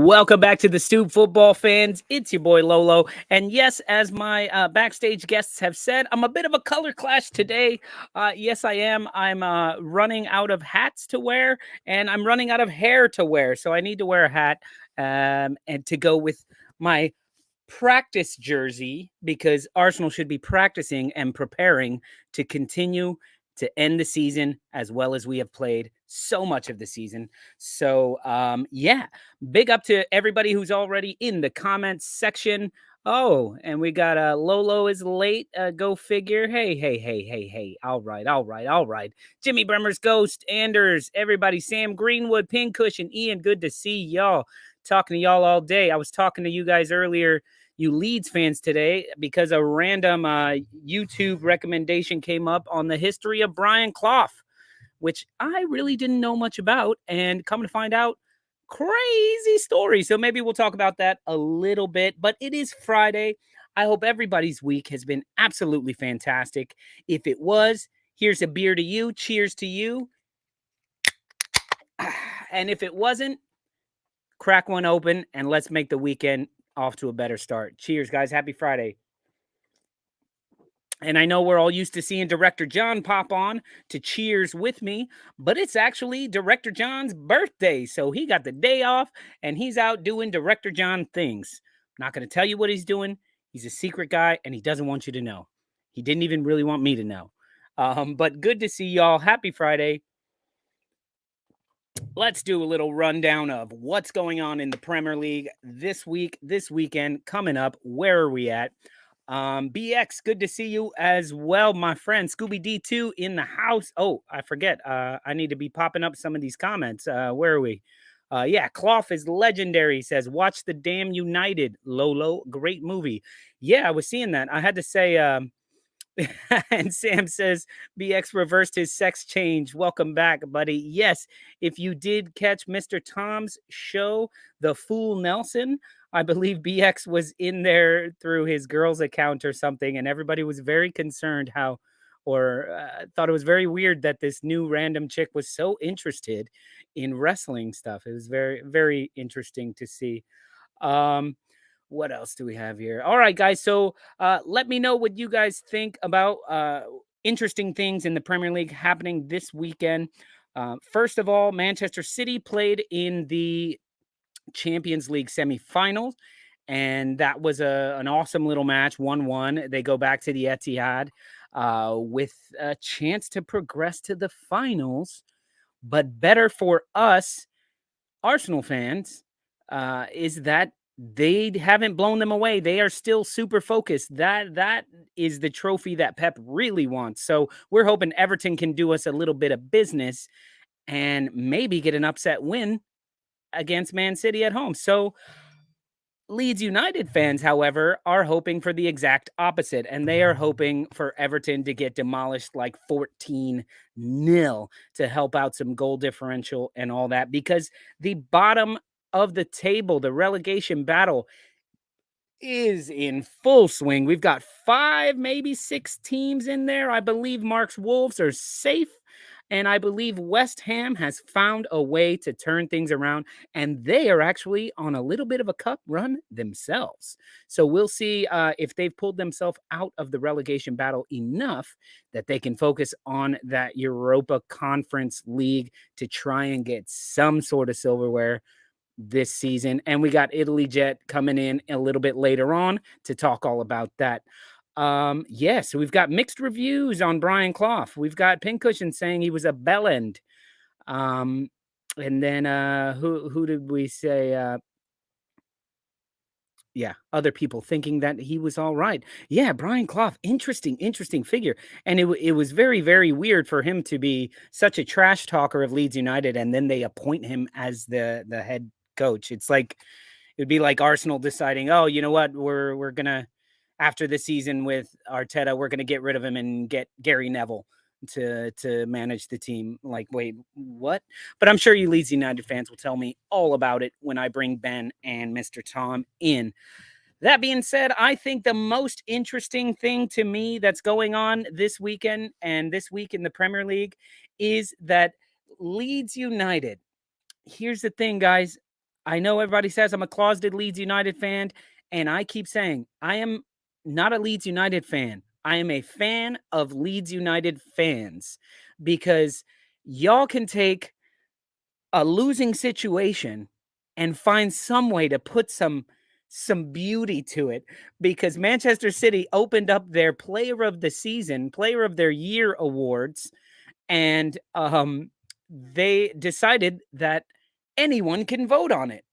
Welcome back to the Stoop, football fans. It's your boy Lolo. And yes, as my backstage guests have said, I'm a bit of a color clash today. Yes, I am. I'm running out of hats to wear, and I'm running out of hair to wear. So I need to wear a hat and to go with my practice jersey, because Arsenal should be practicing and preparing to continue to end the season as well as we have played so much of the season. So, yeah, big up to everybody who's already in the comments section. Oh, and we got Lolo is late. Go figure. Hey. All right. Jimmy Bremer's Ghost, Anders, everybody, Sam Greenwood, Pincush, and Ian. Good to see y'all. Talking to y'all all day. I was talking to you guys earlier, you Leeds fans, today, because a random YouTube recommendation came up on the history of Brian Clough, which I really didn't know much about, and come to find out, crazy story. So maybe we'll talk about that a little bit, but it is Friday. I hope everybody's week has been absolutely fantastic. If it was, here's a beer to you. Cheers to you. And if it wasn't, crack one open and let's make the weekend off to a better start. Cheers, guys. Happy Friday. And I know we're all used to seeing Director John pop on to cheers with me, but it's actually Director John's birthday. So he got the day off and he's out doing Director John things. I'm not going to tell you what he's doing. He's a secret guy and he doesn't want you to know. He didn't even really want me to know. But good to see y'all. Happy Friday. Let's do a little rundown of what's going on in the Premier League this week, this weekend, coming up. Where are we at? BX, good to see you as well, my friend. Scooby D2 in the house. Oh, I forget. I need to be popping up some of these comments. Where are we? Yeah, Clough is legendary. Says, watch the damn United, Lolo. Great movie. Yeah, I was seeing that. I had to say, and Sam says, BX reversed his sex change. Welcome back, buddy. Yes, if you did catch Mr. Tom's show, The Fool Nelson, I believe BX was in there through his girl's account or something, and everybody was very concerned thought it was very weird that this new random chick was so interested in wrestling stuff. It was very, very interesting to see. What else do we have here? All right, guys. So let me know what you guys think about interesting things in the Premier League happening this weekend. First of all, Manchester City played in the Champions League semifinals, and that was an awesome little match, 1-1. They go back to the Etihad with a chance to progress to the finals. But better for us, Arsenal fans, is that they haven't blown them away. They are still super focused. That is the trophy that Pep really wants. So we're hoping Everton can do us a little bit of business and maybe get an upset win against Man City at home. So Leeds United fans, however, are hoping for the exact opposite, and they are hoping for Everton to get demolished like 14-0 to help out some goal differential and all that, because the bottom of the table, the relegation battle, is in full swing. We've got 5, maybe 6 teams in there. I believe Mark's Wolves are safe, and I believe West Ham has found a way to turn things around, and they are actually on a little bit of a cup run themselves. So we'll see if they've pulled themselves out of the relegation battle enough that they can focus on that Europa Conference League to try and get some sort of silverware this season. And we got Italy Jet coming in a little bit later on to talk all about that. So we've got mixed reviews on Brian Clough. We've got Pincushion saying he was a bellend. And then who did we say? Other people thinking that he was all right. Yeah, Brian Clough, interesting figure. And it was very, very weird for him to be such a trash talker of Leeds United, and then they appoint him as the head coach. It's like, it'd be like Arsenal deciding, oh, you know what, we're gonna after the season with Arteta, we're going to get rid of him and get Gary Neville to manage the team. Like, wait, what? But I'm sure you Leeds United fans will tell me all about it when I bring Ben and Mr. Tom in. That being said, I think the most interesting thing to me that's going on this weekend and this week in the Premier League is that Leeds United. Here's the thing, guys. I know everybody says I'm a closeted Leeds United fan, and I keep saying I am not a Leeds United fan. I am a fan of Leeds United fans because y'all can take a losing situation and find some way to put some beauty to it, because Manchester City opened up their player of the season, player of their year awards, and they decided that anyone can vote on it.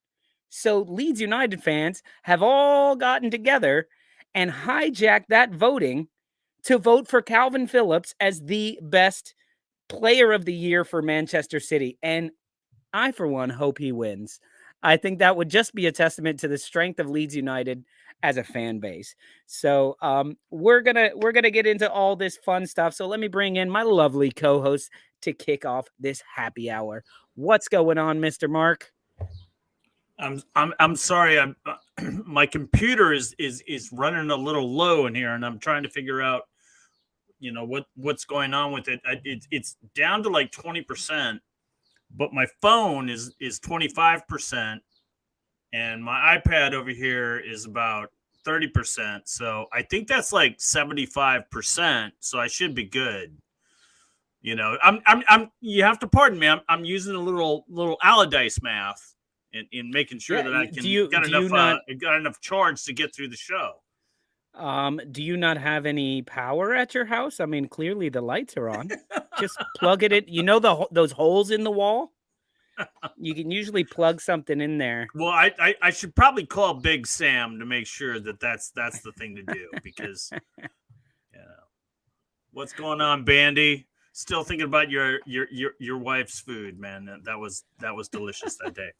So Leeds United fans have all gotten together and hijacked that voting to vote for Calvin Phillips as the best player of the year for Manchester City. And I, for one, hope he wins. I think that would just be a testament to the strength of Leeds United as a fan base. So we're gonna get into all this fun stuff. So let me bring in my lovely co-host to kick off this happy hour. What's going on, Mr. Mark? I'm sorry. My computer is running a little low in here, and I'm trying to figure out, what's going on with it. It's down to like 20%, but my phone is 25%, and my iPad over here is about 30%. So I think that's like 75%. So I should be good. I'm. You have to pardon me. I'm using a little Allardyce math in making sure that I can got enough charge to get through the show. Do you not have any power at your house? I mean, clearly the lights are on. Just plug it in. You know those holes in the wall? You can usually plug something in there. Well, I should probably call Big Sam to make sure that's the thing to do, because what's going on, Bandy? Still thinking about your wife's food, man. That was delicious that day.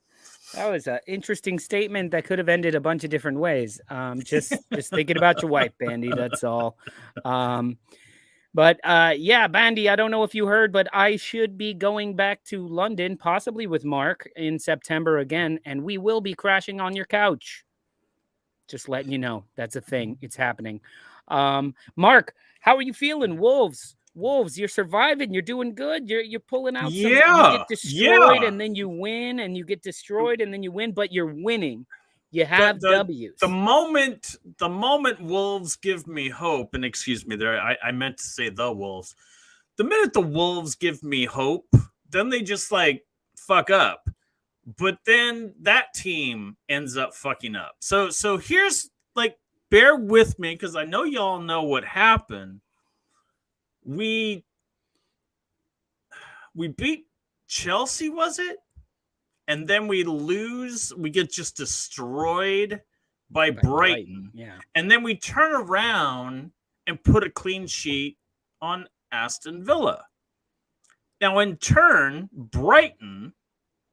That was an interesting statement that could have ended a bunch of different ways. Just thinking about your wife, Bandy. That's all. But yeah, Bandy, I don't know if you heard, but I should be going back to London, possibly with Mark in September again, and we will be crashing on your couch. Just letting you know, that's a thing. It's happening. Mark, how are you feeling? Wolves, you're surviving. You're doing good. You're pulling out some. You get destroyed and then you win, and you get destroyed and then you win, but you're winning. You have W's. The moment Wolves give me hope, and excuse me there, I meant to say the Wolves. The minute the Wolves give me hope, then they just like fuck up. But then that team ends up fucking up. So here's, like, bear with me, because I know y'all know what happened. We beat Chelsea, was it? And then we lose. We get just destroyed by Brighton. Yeah. And then we turn around and put a clean sheet on Aston Villa. Now, in turn, Brighton,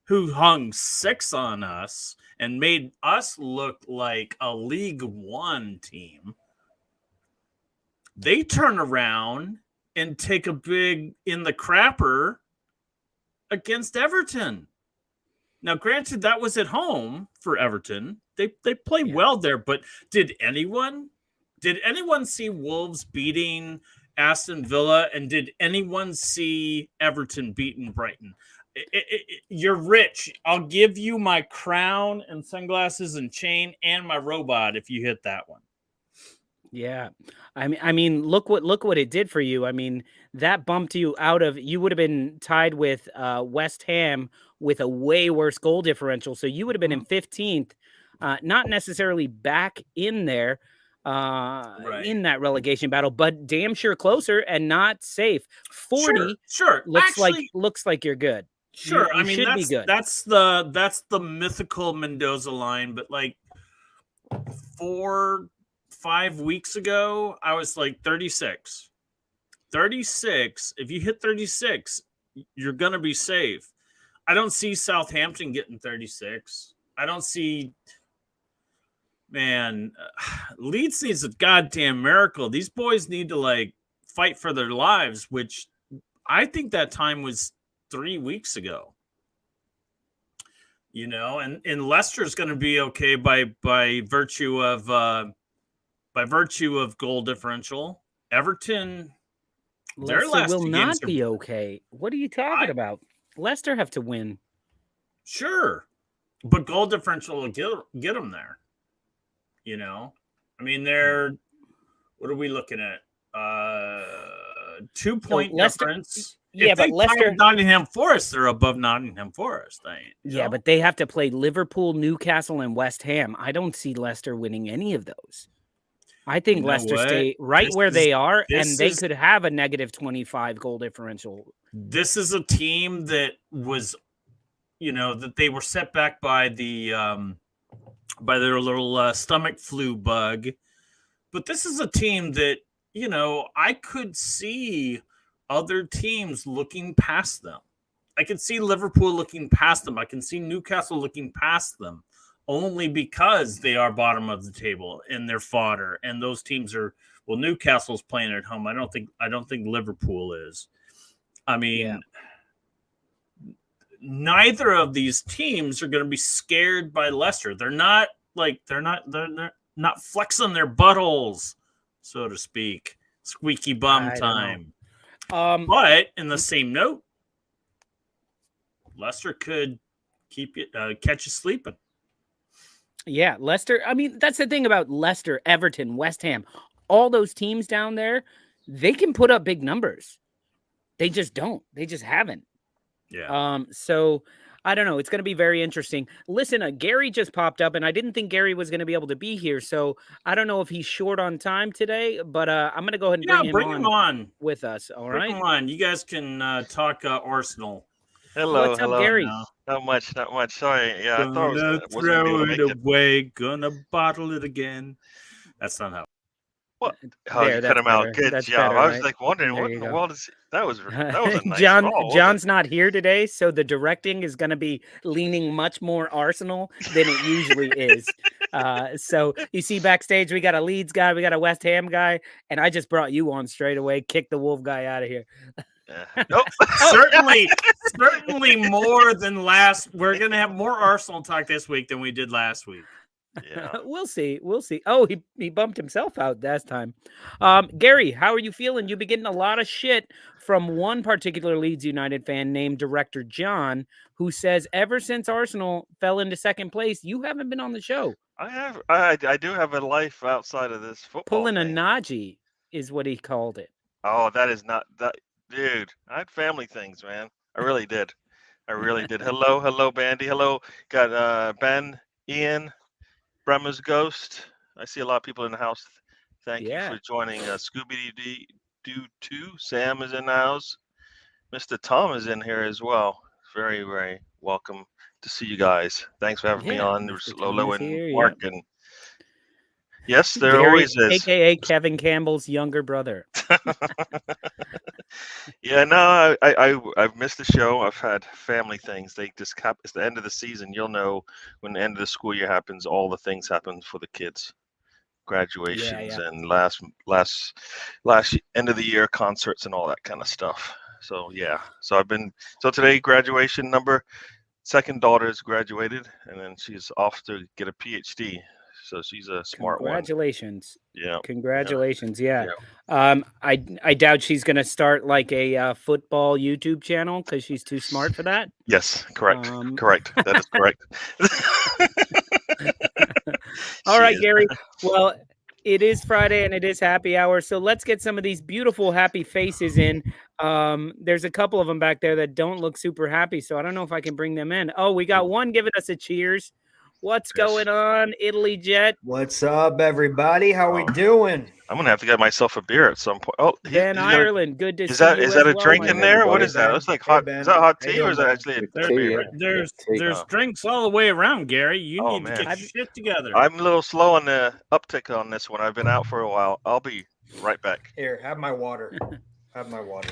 who hung 6 on us and made us look like a League One team, they turn around and take a big in the crapper against Everton. Now, granted, that was at home for Everton. They played well there, but did anyone see Wolves beating Aston Villa, and did anyone see Everton beating Brighton? You're rich. I'll give you my crown and sunglasses and chain and my robot if you hit that one. Yeah. I mean, look what it did for you. I mean, that bumped you out of, you would have been tied with West Ham with a way worse goal differential. So you would have been in 15th, not necessarily back in there in that relegation battle, but damn sure closer and not safe. 40 sure. Looks like you're good. Sure. You should be good. That's the mythical Mendoza line, but like 4-5 weeks ago, I was like 36. 36. If you hit 36, you're going to be safe. I don't see Southampton getting 36. I don't see man, Leeds needs a goddamn miracle. These boys need to like fight for their lives, which I think that time was 3 weeks ago. You know, and Leicester's going to be okay by virtue of goal differential. Everton, their Leicester last will two games not be okay. What are you talking about? Leicester have to win. Sure, but goal differential will get them there. You know, I mean, they're what are we looking at? 2 point difference. Yeah, if they but Leicester, tie Nottingham Forest, they're above Nottingham Forest. Yeah, but they have to play Liverpool, Newcastle, and West Ham. I don't see Leicester winning any of those. I think Leicester stay right where they are, and they could have a negative 25 goal differential. This is a team that was, that they were set back by by their little stomach flu bug. But this is a team that, I could see other teams looking past them. I can see Liverpool looking past them. I can see Newcastle looking past them only because they are bottom of the table and they're fodder. And those teams are, well, Newcastle's playing at home. I don't think Liverpool is. I mean, neither of these teams are going to be scared by Leicester. They're not flexing their buttholes, so to speak. Squeaky bum time. But in the same note, Leicester could catch you sleeping. Yeah, Leicester. I mean, that's the thing about Leicester, Everton, West Ham, all those teams down there. They can put up big numbers. They just don't. They just haven't. Yeah. So I don't know. It's going to be very interesting. Listen, Gary just popped up, and I didn't think Gary was going to be able to be here. So I don't know if he's short on time today, but I'm going to go ahead and bring him on with us. All right. Bring him on. You guys can talk Arsenal. Hello. What's up, Gary? Not much. Sorry. Yeah, I thought I wasn't throw it away. Gonna bottle it again. That's not how. What? How you cut him out? Good job. I was like wondering what in the world is. That was a nice John's not here today, so the directing is going to be leaning much more Arsenal than it usually is. So you see backstage, we got a Leeds guy, we got a West Ham guy, and I just brought you on straight away. Kick the Wolf guy out of here. Nope. certainly more than last. We're gonna have more Arsenal talk this week than we did last week. Yeah, we'll see. Oh, he bumped himself out that time. Gary, how are you feeling? You've been getting a lot of shit from one particular Leeds United fan named Director John, who says ever since Arsenal fell into second place, you haven't been on the show. I do have a life outside of this football. Pulling a Najee is what he called it. Oh, that is not that, dude. I had family things, man. I really did. Hello, Bandy. Hello, got Ben, Ian. Bremer's Ghost. I see a lot of people in the house. Thank you for joining Scooby-Doo 2. Sam is in the house. Mr. Tom is in here as well. Very, very welcome to see you guys. Thanks for having me on. There's Lolo and Mark. And yes, there Gary, always is. AKA Kevin Campbell's younger brother. Yeah, no, I've missed the show. I've had family things. They just it's the end of the season. You'll know when the end of the school year happens, all the things happen for the kids. Graduations and last end of the year concerts and all that kind of stuff. So so today graduation second daughter has graduated, and then she's off to get a PhD. So she's a smart one. Congratulations. Yeah. Congratulations. Yeah. I doubt she's going to start like a football YouTube channel because she's too smart for that. Yes, correct. Correct. That is correct. All right, Gary. Well, it is Friday and it is happy hour. So let's get some of these beautiful happy faces in. There's a couple of them back there that don't look super happy. So I don't know if I can bring them in. Oh, we got one giving us a cheers. What's going on, Italy Jet? What's up, everybody? How we doing? I'm gonna have to get myself a beer at some point. Oh, Ben Ireland, good to see you. Is that a drink in there? What is that? It looks like hot. Is that hot tea or is that actually a beer? There's drinks all the way around, Gary. You need to get your shit together. I'm a little slow on the uptick on this one. I've been out for a while. I'll be right back. Here, have my water.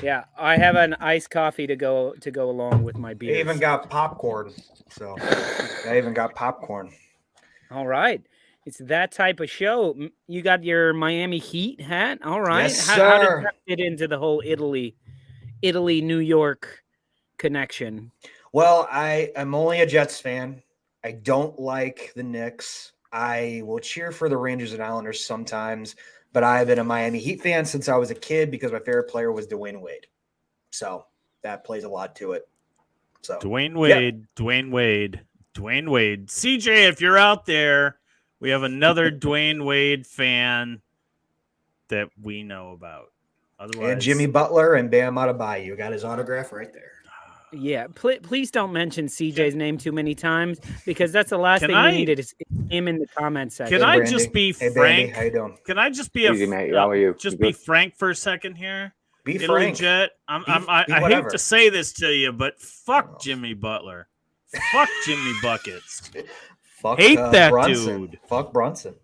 Yeah, I have an iced coffee to go along with my beer. I even got popcorn. So I even got popcorn. All right. It's that type of show. You got your Miami Heat hat. All right. Yes, How sir. did that fit into the whole Italy, New York connection? Well, I'm only a Jets fan. I don't like the Knicks. I will cheer for the Rangers and Islanders sometimes, but I've been a Miami Heat fan since I was a kid because my favorite player was Dwayne Wade. So that plays a lot to it. So Dwayne Wade, Dwayne Wade. CJ, if you're out there, we have another Dwayne Wade fan that we know about. Otherwise, and Jimmy Butler and Bam Adebayo got his autograph right there. Yeah, please don't mention CJ's name too many times because that's the last thing we needed is him in the comment section. Can I Brandy. just be Hey, frank? Brandy, how you doing? Can I just be Easy, mate. How are you? just You be good? frank for a second here? Be Italy frank. Jet. I hate whatever. to say this to you, but fuck Oh. Jimmy Butler. Fuck Jimmy Buckets. Fuck Hate that Brunson. dude. Fuck Brunson.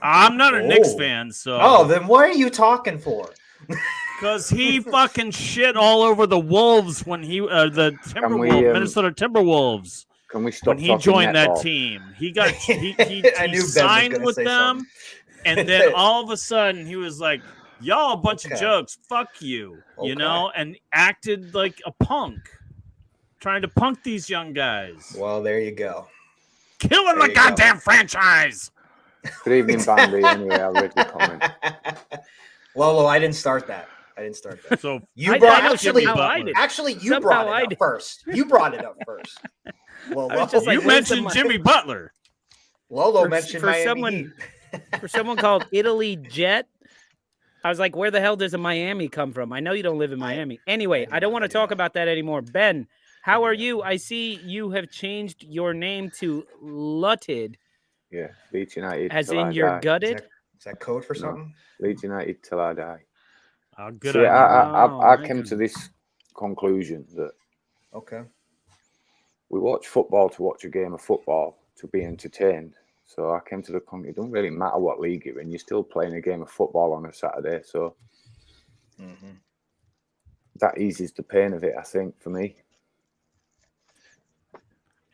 I'm not a Knicks Oh. fan, so Oh, then what are you talking for? because he fucking shit all over the Wolves when he the Minnesota Timberwolves Can we stop when he talking joined that netball? team. He got he I knew Ben was signed gonna with say them, something. and then all of a sudden he was like, "Y'all a bunch of Okay. jokes, fuck you," Okay. you know, and acted like a punk, trying to punk these young guys, Well, there you go. killing There the you go. goddamn franchise. Good evening, Bandy. Anyway, I read your comment. Lolo, I didn't start that. So You I brought know actually, Jimmy Butler. actually you Somehow brought I it up did. first. You brought it up first. Well, I was just like, you where's the mentioned mi- Jimmy Butler. Lolo for- mentioned for Miami someone- Heat. For someone called Italy Jet, I was like, where the hell does a Miami come from? I know you don't live in Miami. Anyway, I don't want to talk about that anymore. Ben, how are you? I see you have changed your name to Lutted, Yeah, Leeds United as till in I you're die. gutted. Is that code for No. something? Leeds United till I die. Oh, good See, idea. I Oh, came okay. to this conclusion that Okay. we watch football to watch a game of football to be entertained. So I came to the conclusion it doesn't really matter what league you're in, you're still playing a game of football on a Saturday. So that eases the pain of it, I think, for me.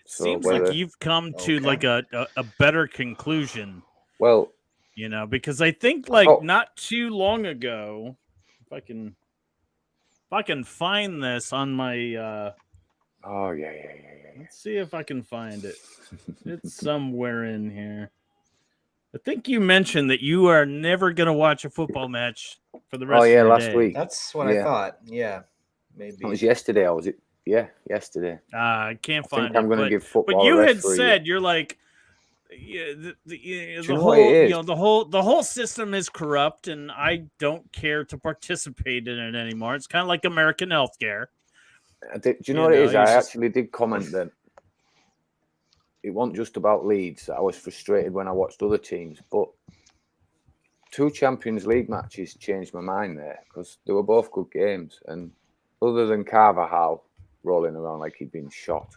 So Seems whether, like you've come to Okay. like a better conclusion, well, you know, because I think not too long ago, if I can find this on my oh yeah. let's see if I can find it. It's somewhere in here. I think you mentioned that you are never going to watch a football match for the rest Oh of yeah, your last day. week. That's what I Yeah. thought. Yeah. Maybe. It was yesterday. Yesterday. I can't I find think I'm it. going to give football. But you a had referee. said you're like, yeah, the you whole, know what it is? you know, the whole system is corrupt, and I don't care to participate in it anymore. It's kind of like American healthcare. Do you know what it is? it's I just- actually did comment that it wasn't just about Leeds. I was frustrated when I watched other teams, but 2 Champions League matches changed my mind there because they were both good games. And other than Carvajal rolling around like he'd been shot,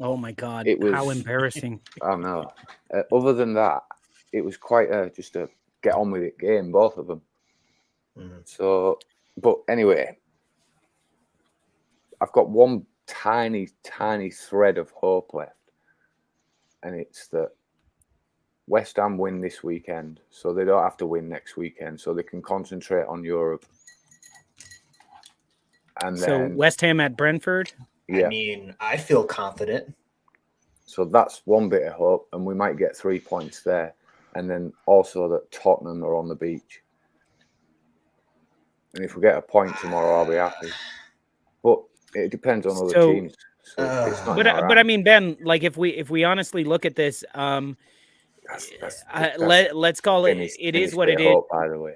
Oh my God! It was- How embarrassing! I know. Other than that, it was quite just a get on with it game, both of them. So, but anyway, I've got one tiny thread of hope left, and it's that West Ham win this weekend, so they don't have to win next weekend, so they can concentrate on Europe. And So then, West Ham at Brentford. yeah, I mean, I feel confident. so that's one bit of hope, and we might get 3 points there. And then also that Tottenham are on the beach. And if we get a point tomorrow, I'll be happy. But it depends on other So- teams. So it's not But in our I hands. mean, Ben, like if we honestly look at this, let's call it. It is what it is. Hope, by the way.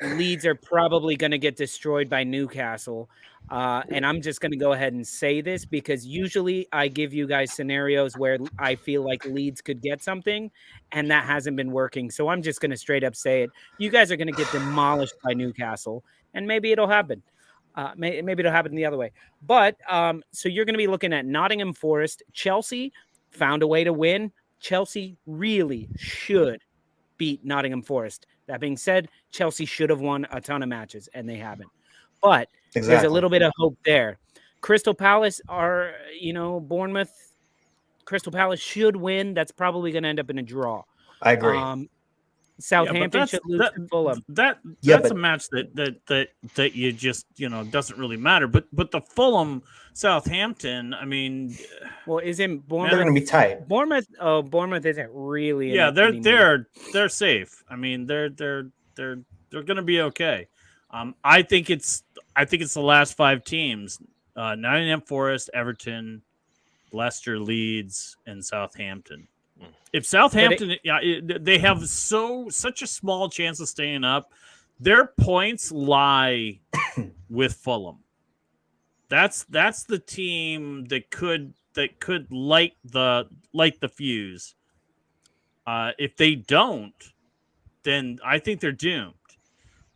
Leeds are probably going to get destroyed by Newcastle. And I'm just going to go ahead and say this because usually I give you guys scenarios where I feel like Leeds could get something, and that hasn't been working. So I'm just going to straight up say it. You guys are going to get demolished by Newcastle, and maybe it'll happen. Maybe it'll happen the other way. But so you're going to be looking at Nottingham Forest. Chelsea found a way to win. Chelsea really should beat Nottingham Forest. That being said, Chelsea should have won a ton of matches, and they haven't. But there's a little bit of hope there. Crystal Palace are, Bournemouth Crystal Palace should win. That's probably going to end up in a draw. I agree. Southampton should lose to Fulham. That's a match that you just doesn't really matter. But the Fulham Southampton, I mean, well, isn't Bournemouth? They're going to be tight. Bournemouth isn't really. Yeah, they're safe. I mean, they're going to be okay. I think it's the last 5 teams: Nottingham Forest, Everton, Leicester, Leeds, and Southampton. If Southampton, they have such a small chance of staying up, their points lie with Fulham. That's the team that could light the fuse. If they don't, then I think they're doomed.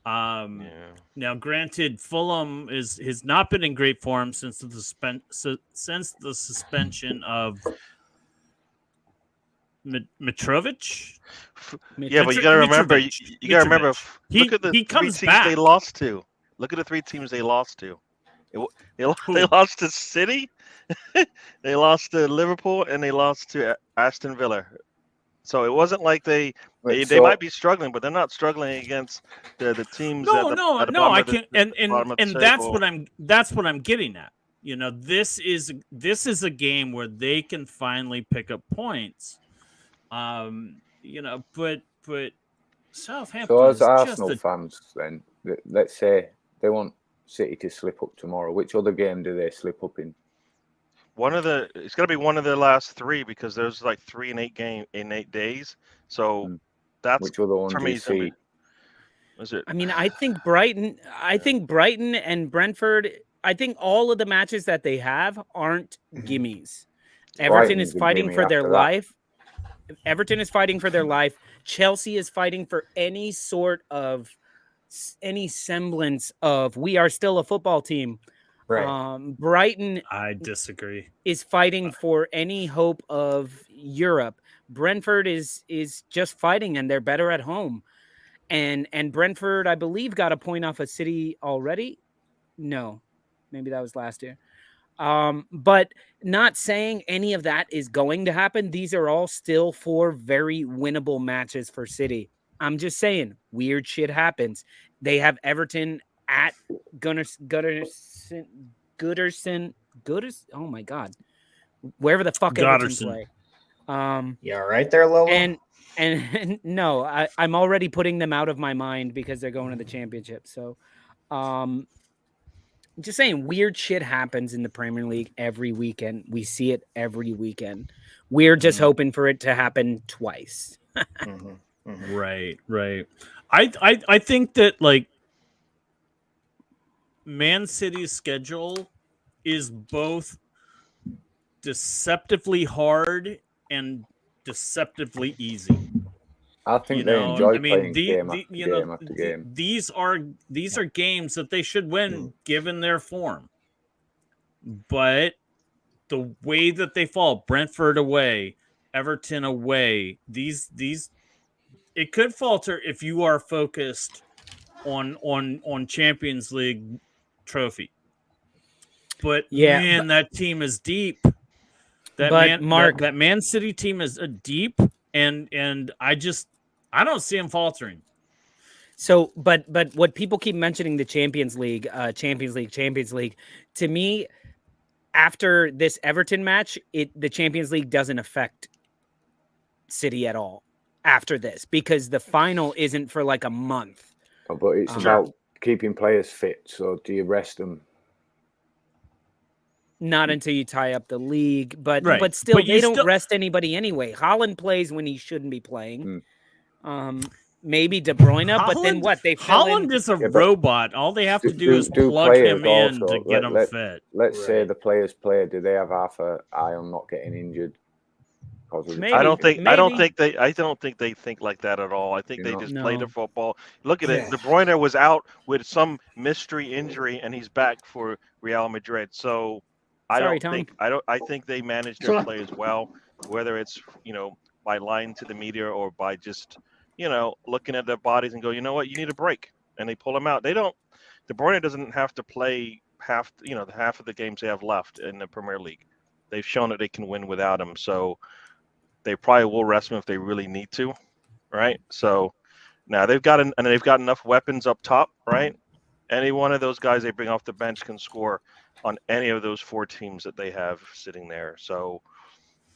Now, granted, Fulham has not been in great form since the suspension of Mitrovic. Yeah, but you got to remember. You got to remember. Look at the he 3 comes teams back. they lost to. Look at the 3 teams they lost to. They lost to City, they lost to Liverpool, and they lost to Aston Villa. So it wasn't like they might be struggling, but they're not struggling against the teams. No. I can't, and that's what I'm getting at. This is a game where they can finally pick up points. But Southampton. So as Arsenal fans, then let's say they want City to slip up tomorrow. Which other game do they slip up in? It's going to be one of the last 3 because there's like 3 in 8 days. So that's which other one do you see? Is it? I mean, I think Brighton and Brentford. I think all of the matches that they have aren't gimmies. Everton is fighting for their life. Everton is fighting for their life. Chelsea is fighting for any semblance of we are still a football team. Right. Brighton, I disagree, is fighting for any hope of Europe. Brentford is just fighting, and they're better at home. And Brentford, I believe, got a point off of City already. No, maybe that was last year. But not saying any of that is going to happen. These are all still 4 very winnable matches for City. I'm just saying weird shit happens. They have Everton at Goodison. Oh my God, wherever the fuck Everton play. Yeah, right there, Lolo. And no, I'm already putting them out of my mind because they're going to the championship. So, just saying weird shit happens in the Premier League every weekend. We see it every weekend. We're just hoping for it to happen twice. Right. I think that like Man City's schedule is both deceptively hard and deceptively easy. I think they enjoy playing game after game. These are games that they should win given their form. But the way that they fall, Brentford away, Everton away, these it could falter if you are focused on Champions League trophy. But man, that team is deep. That Man City team is deep, and I don't see them faltering. So, but what people keep mentioning the Champions League. To me, after this Everton match, the Champions League doesn't affect City at all after this because the final isn't for like a month. But it's about keeping players fit. So do you rest them? Not until you tie up the league, but still, they don't rest anybody anyway. Haaland plays when he shouldn't be playing. Maybe De Bruyne, but then what? Haaland is a robot. All they have to do is plug him in to get him fit. Let's say the players play. Do they have half an eye on not getting injured? Maybe, I don't think they think like that at all. I think they just play the football. Look at it. De Bruyne was out with some mystery injury, and he's back for Real Madrid. So I think they manage their play as well, whether it's by lying to the media or by just looking at their bodies and go, you know what, you need a break, and they pull them out. They don't. De Bruyne doesn't have to play half of the games they have left in the Premier League. They've shown that they can win without him. So they probably will rest him if they really need to, right? So now they've got enough weapons up top, right? Any one of those guys they bring off the bench can score on any of those 4 teams that they have sitting there. So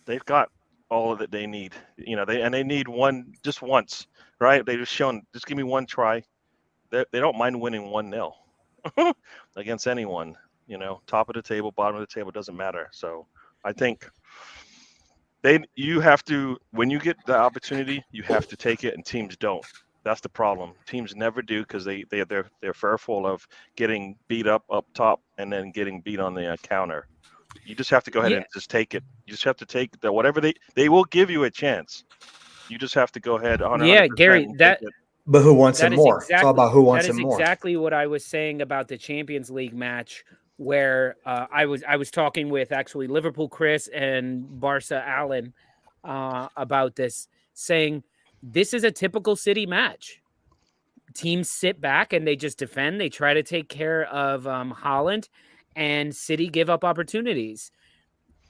they've got all that they need. They need one just once, right? They've just give me one try. They don't mind winning 1-0 against anyone. Top of the table, bottom of the table, doesn't matter. So I think you have to, when you get the opportunity, you have to take it, and teams don't. That's the problem. Teams never do because they're fearful of getting beat up top and then getting beat on the counter. You just have to go ahead and just take it. You just have to take that. Whatever they will give you a chance. You just have to go ahead 100%. Yeah, Gary, but who wants him more? It's all about who wants him more. That is exactly what I was saying about the Champions League match, where I was talking with actually Liverpool Chris and Barca Alan about this, saying this is a typical City match. Teams sit back and they just defend. They try to take care of Haaland, and City give up opportunities.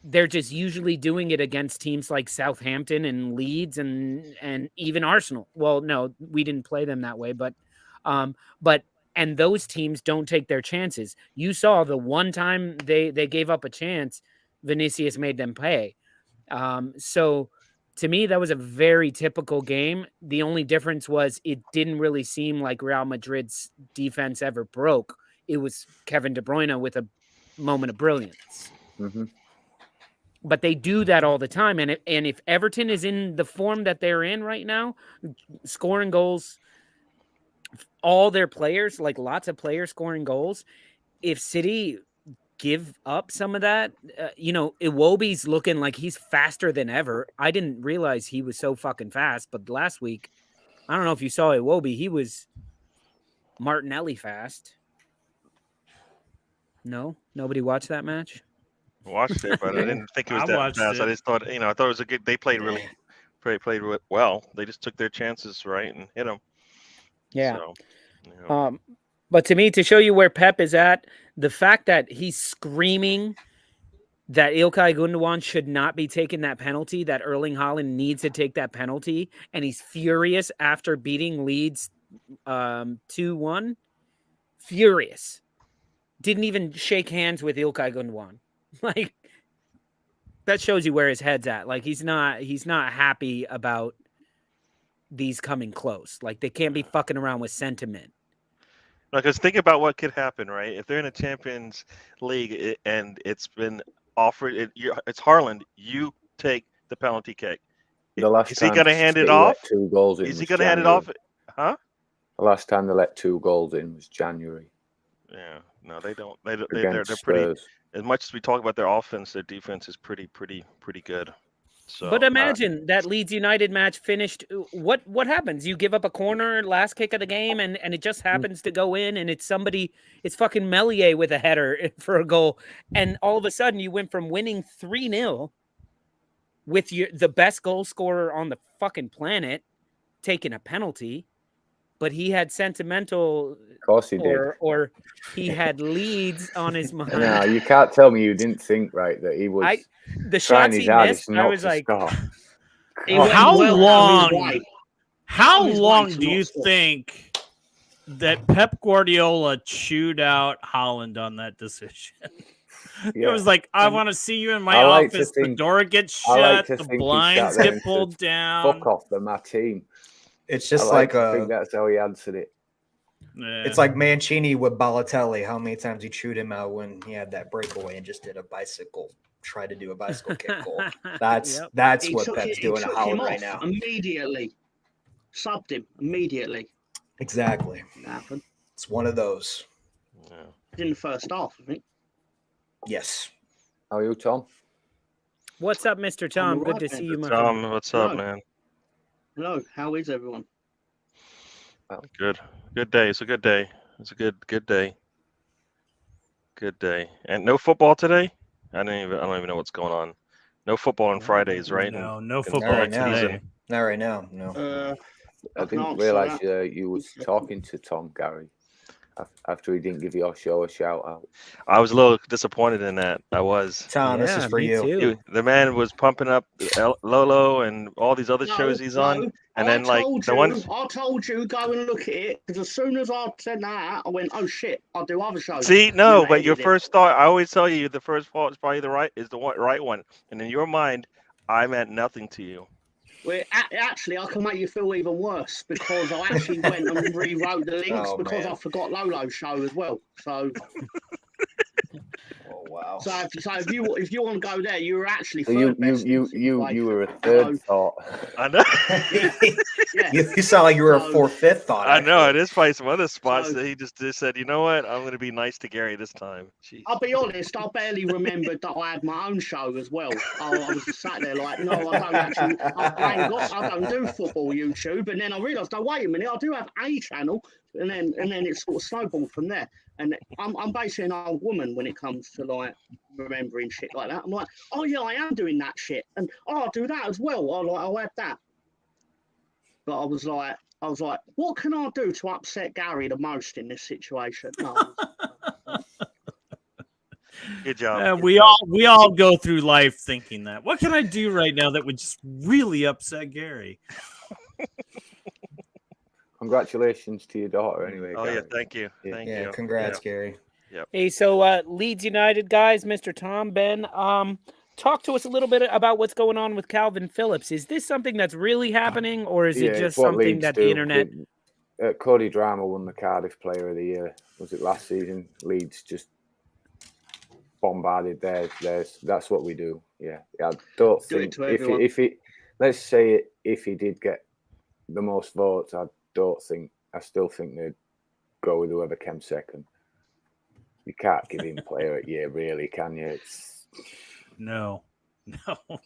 They're just usually doing it against teams like Southampton and Leeds and even Arsenal. Well, no, we didn't play them that way, but those teams don't take their chances. You saw the one time they gave up a chance, Vinicius made them pay. So to me, that was a very typical game. The only difference was it didn't really seem like Real Madrid's defense ever broke. It was Kevin De Bruyne with a moment of brilliance. Mm-hmm. But they do that all the time. And if Everton is in the form that they're in right now, scoring goals, all their players, like lots of players scoring goals, if City give up some of that, Iwobi's looking like he's faster than ever. I didn't realize he was so fucking fast, but last week, I don't know if you saw Iwobi, he was Martinelli fast. No? Nobody watched that match? Watched it, but I didn't think it was that fast. I just thought, I thought it was a good. They played played well. They just took their chances right and hit them. Yeah. So, but to me, to show you where Pep is at, the fact that he's screaming that Ilkay Gundogan should not be taking that penalty, that Erling Haaland needs to take that penalty, and he's furious after beating Leeds 2-1. Furious. Didn't even shake hands with Ilkay Gundogan. Like, that shows you where his head's at. Like, he's not happy about these coming close. Like, they can't be fucking around with sentiment. Because think about what could happen, right? If they're in a Champions League and it's been offered, it's Haaland, you take the penalty kick. Is he going to hand it off? 2 goals in. Is he going to hand it off? Huh? The last time they let 2 goals in was January. Yeah. No, they don't. They're pretty. As much as we talk about their offense, their defense is pretty good. So, but imagine that Leeds United match finished. What happens? You give up a corner, last kick of the game, and it just happens to go in, and it's fucking Melier with a header for a goal, and all of a sudden you went from winning 3-0 with the best goal scorer on the fucking planet taking a penalty. But he had sentimental, of course he did, or he had Leeds on his mind. No, you can't tell me you didn't think right that he was. The shots he missed, I was like, how long do you think that Pep Guardiola chewed out Haaland on that decision? Yeah. It was like, I want to see you in my office. The door gets shut, the blinds get pulled down. Fuck off, they're my team. It's just I think that's how he answered it. Yeah. It's like Mancini with Balotelli. How many times he chewed him out when he had that breakaway and just tried to do a bicycle kick goal. That's what Pep's doing to Haaland right now. Immediately. Subbed him immediately. Exactly. Happened. It's one of those. In the first half, I think. Yes. How are you, Tom? What's up, Mr. Tom? Good to see you, my friend. Tom, what's up, man? Hello, how is everyone? Good. Good day. It's a good day. It's a good day. Good day. And no football today? I don't even know what's going on. No football on Fridays, right? No football today. Not right now. No. I didn't realize you was talking to Tom, Gary. after he didn't give your show a shout out. I was a little disappointed in that. I was. Tom, this is for me you. too. The man was pumping up Lolo and all these other shows he's on, and then like the ones. I told you go and look at it because as soon as I said that, I went, oh shit, I'll do other shows. See, no, And I but your edited it. first thought, I always tell you, the first thought is probably the right one, and in your mind, I meant nothing to you. Well, actually, I can make you feel even worse because I actually went and rewrote the links because I forgot Lolo's show as well. So, Oh wow. so if you want to go there, you were actually So third best in you were a situation. third thought. I know. Yeah. You sound like you were a fourth, fifth thought. I know. actually. It is probably some other spots So- that he just said, you know what? I'm going to be nice to Gary this time. Jeez. I'll be honest, I barely remembered that I had my own show as well. I was just sat there like, no, I don't actually, I don't do football YouTube. And then I realised, oh, wait a minute, I do have a channel. And then it sort of snowballed from there. And I'm basically an old woman when it comes to like remembering shit like that. I'm like, oh yeah, I am doing that shit. And I'll do that as well. I'll add that. But I was like, what can I do to upset Gary the most in this situation? No, Good job. Good We job. all go through life thinking that. What can I do right now that would just really upset Gary? Congratulations to your daughter, anyway. Oh yeah, Gary. thank you. Yeah. Thank Yeah, you. congrats, Gary. Hey, so Leeds United guys, Mr. Tom, Ben, talk to us a little bit about what's going on with Calvin Phillips. Is this something that's really happening, or is it Yeah, just it's what something Leeds that do. the internet? Cody Drama won the Cardiff Player of the Year. Was it last season? Leeds just bombarded theirs. That's what we do. Yeah. I don't Do it think to everyone. if he let's say it, if he did get the most votes, I still think they'd go with whoever came second. You can't give him Player of the Year, really, can you? No,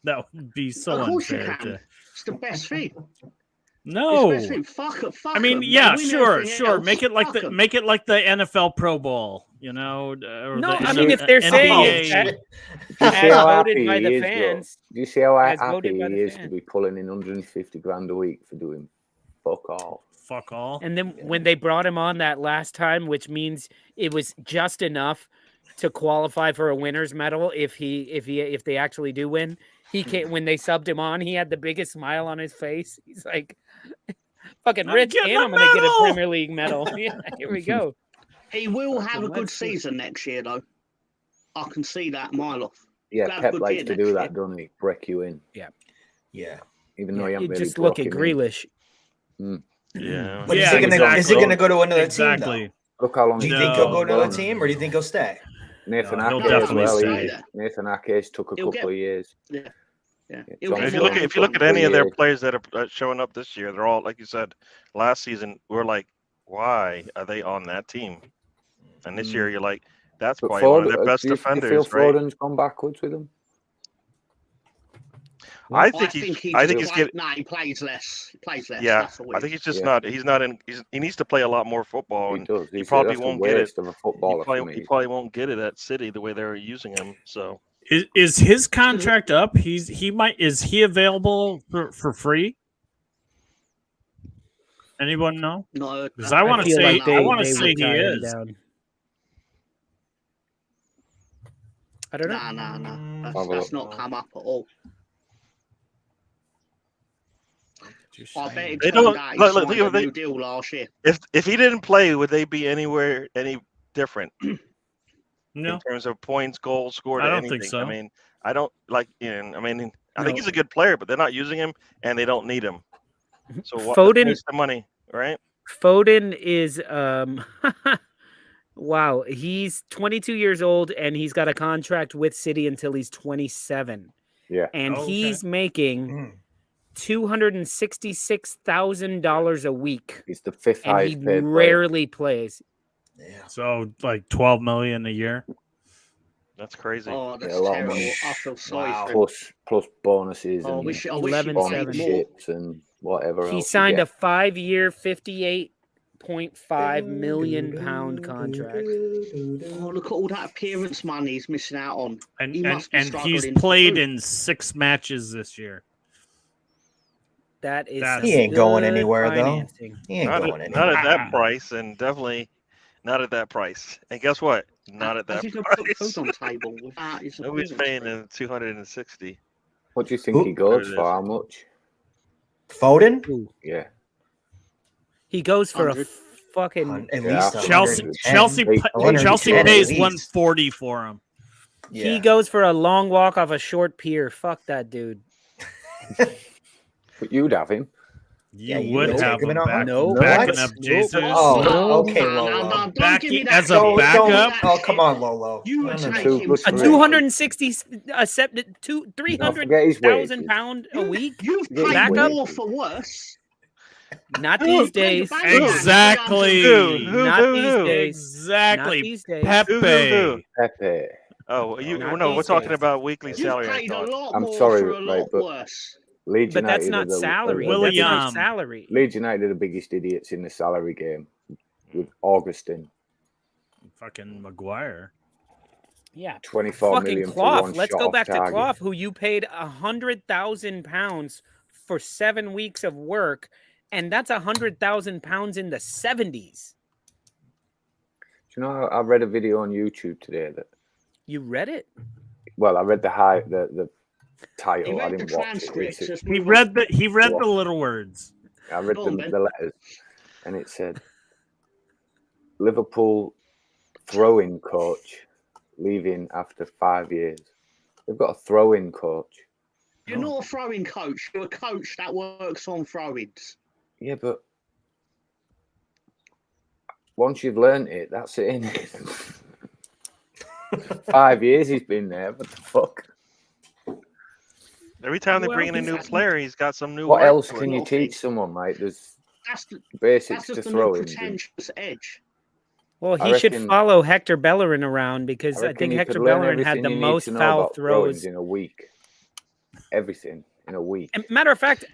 that would be so of course you unfair. can. It's the best thing. No, It's the best thing. Fuck it. I mean, yeah, sure. Make it like the NFL Pro Bowl, you know? Or No, the I mean, if they're saying NBA. it, Do you see how voted happy by he the is, though? fans. Do you see how As happy voted by he the is to fans. be pulling in 150 grand a week for doing fuck all? Fuck all. And then when they brought him on that last time, which means it was just enough to qualify for a winner's medal if they actually do win. He can't. When they subbed him on, he had the biggest smile on his face. He's like, "Fucking I'm rich, getting and a I'm gonna get a medal!" Premier League medal." Yeah, here we go. He will have a good Let's see. season next year, though. I can see that a mile off. Yeah, Have a Pep good likes year to next do year. that, doesn't he? Break you in, Yeah. even though Yeah, he you hasn't really just look broke at him in. Grealish. Yeah. But Yeah, is he gonna exactly. go to another Exactly. team Look how long though? Do you he's think been he'll go to going. another team, or do you think he'll stay? Nathan No, he'll Ake as definitely well. stay. Nathan Ake's took a He'll couple of years. Yeah. Yeah, He'll John get If you more look at than any of their 3 years. players that are showing up this year, they're all like you said last season. We're like, why are they on that team? And this year, you're like, that's But probably one of Ford, their best do you feel defenders, right? Foden's gone backwards with him? I think he's getting. No, he plays less. He plays less. Yeah, That's all it I think is. he's just Yeah. not. He's not in. He needs to play a lot more football, He and does. he probably That's a won't get it. waste of a footballer for He me. probably won't get it at City the way they're using him. So Is his contract up? Is he available for free? Anyone know? No, Because I want to feel say like they he would tie him is. down. I don't know. No. Have a That's look. not come up at all. I bet it They turned don't- out he look, signed think a of it. new deal last year. if he didn't play, would they be anywhere any different No. in terms of points, goals scored, I or don't anything? think so. I mean, I don't like. I mean, I think No. he's a good player, but they're not using him, and they don't need him. So what? Foden- Waste the money, right? Foden is wow, he's 22 years old and he's got a contract with City until he's 27. Yeah. And Oh, okay. he's making $266,000 a week, He's the fifth and he highest paid player. rarely plays. Yeah. So like 12 million a year. That's crazy. Oh, that's Yeah, a lot of terrible. money. I feel sorry Wow. for him. Plus bonuses Oh, I and wish he 11-7. made more. sponsorships and whatever He else. signed you a 5-year, £58.5 million contract. Oh, look at all that appearance money he's missing out on. And He must be he's struggling played too. in 6 matches this year. That is He ain't going good anywhere, though. financing. He ain't Not going at anywhere. that price, and definitely Not at that price. And guess what? Not at How's that he gonna put price. food on table without his Nobody's appearance paying fee? him 260. What do you think Who- he goes There it for? is. How much? Foden? Ooh, Yeah. he goes for 100. fucking. At Yeah, least Chelsea 110. Chelsea Hey, Chelsea 110 at pays least. 140 for him. He Yeah. goes for a long walk off a short pier. Fuck that dude. But you'd have him. You Yeah, you would would have take him in him a back, heartbeat. backing What? up Nope. Jesus. Oh, No, okay, no, Lolo. don't Backing give me that. as a Don't, backup? oh, come on, Lolo. You would No, no, take no. him Good A for him. 260 Don't forget his wages. £300,000 a week. You've Yeah, paid backup? more for worse. Not these You've paid days. the bank man Exactly. Not these days. Exactly. Not these days. Pepe. Pepe. Oh, you Not no, we're these talking days. about weekly You've salary. I paid a thought. lot I'm more sorry, for a right, lot but worse. Leeds But that's United not salary. That's William. not salary. Leeds United are the biggest idiots in the salary game with Augustin. Fucking Maguire. Yeah. 24 Fucking million for Clough. one Let's shot go off back to target. Clough, who you paid £100,000 for 7 weeks of work, and that's £100,000 in the 70s. Do you know, I read a video on YouTube today that, You read it? well, I read the He title. I read the didn't watch it. transcripts. It's- Let's He move read on. the little words. I read Go on, Ben. the letters, and it said Liverpool throw-in coach leaving after 5 years. They've got a throw-in coach. You're not a throwing coach. You're a coach that works on throw-ins. Yeah, but once you've learned it, that's it. Innit? 5 years he's been there. What the fuck? Every time they Well, bring in a new that's- player, he's got some new. What work else to can it. you Not big. teach someone, mate? There's That's the, basics that's to just a throw new in. pretentious edge. Well, I he should reckon- follow Hector Bellerin around because I I reckon think you Hector could learn Bellerin had everything the you need most to know foul about throw-ins throws. in a week. Everything in a week. And matter of fact,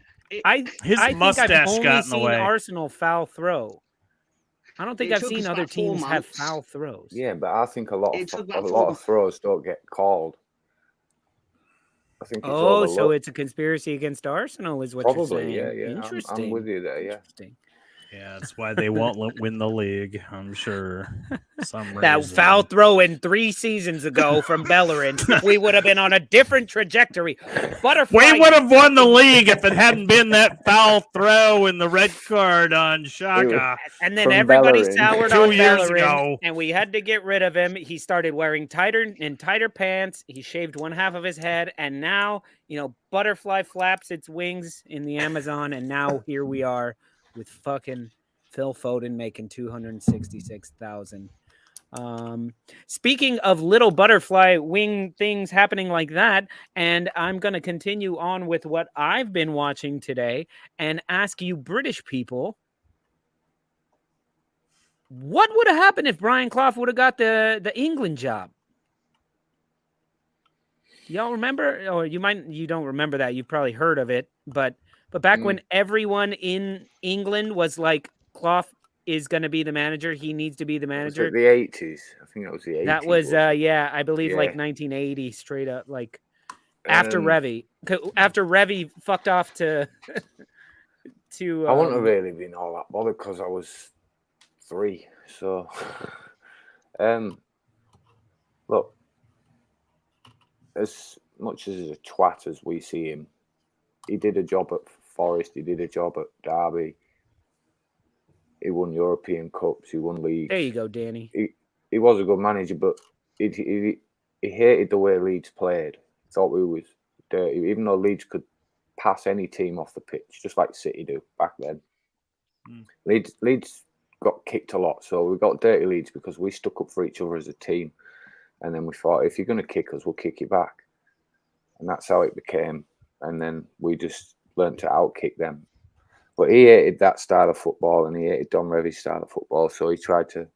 I His think I've mustache only got in the seen way. Arsenal foul throw. I don't think It I've took seen us other about 4 teams have months. foul throws. Yeah, but I think a lot It's of about throws don't get called. I think it's Oh, so overlooked. it's a conspiracy against Arsenal, is what you're Probably, saying? yeah. Interesting. I'm with you there, yeah. Interesting. Yeah, that's why they won't win the league, I'm sure. Some That reason. foul throw in 3 seasons ago from Bellerin, we would have been on a different trajectory. Butterfly. We would have won the league if it hadn't been that foul throw and the red card on Shaka. And then From everybody Bellerin. soured 2 on years Bellerin, ago. and we had to get rid of him. He started wearing tighter pants. He shaved one half of his head, and now, butterfly flaps its wings in the Amazon, and now here we are with fucking Phil Foden making $266,000. Speaking of little butterfly wing things happening like that, and I'm going to continue on with what I've been watching today and ask you British people, what would have happened if Brian Clough would have got the England job? Y'all remember? Or you don't remember that. You've probably heard of it, but back when everyone in England was like, Clough is going to be the manager. He needs to be the manager. Was it the 80s? I think that was the 80s. That was, I believe like Yeah. 1980, straight up, like after Um, Revy. After Revy fucked off to I wouldn't have really been all that bothered because I was 3. So, look, as much as a twat as we see him, he did a job at Forest. He did a job at Derby. He won European Cups. He won leagues. There you go, Danny. He was a good manager, but he hated the way Leeds played. Thought we was dirty, even though Leeds could pass any team off the pitch, just like City do back then. Leeds got kicked a lot, so we got dirty Leeds because we stuck up for each other as a team. And then we thought, if you're going to kick us, we'll kick you back. And that's how it became. And then we just learned to outkick them. But he hated that style of football, and he hated Don Revy's style of football. So he tried to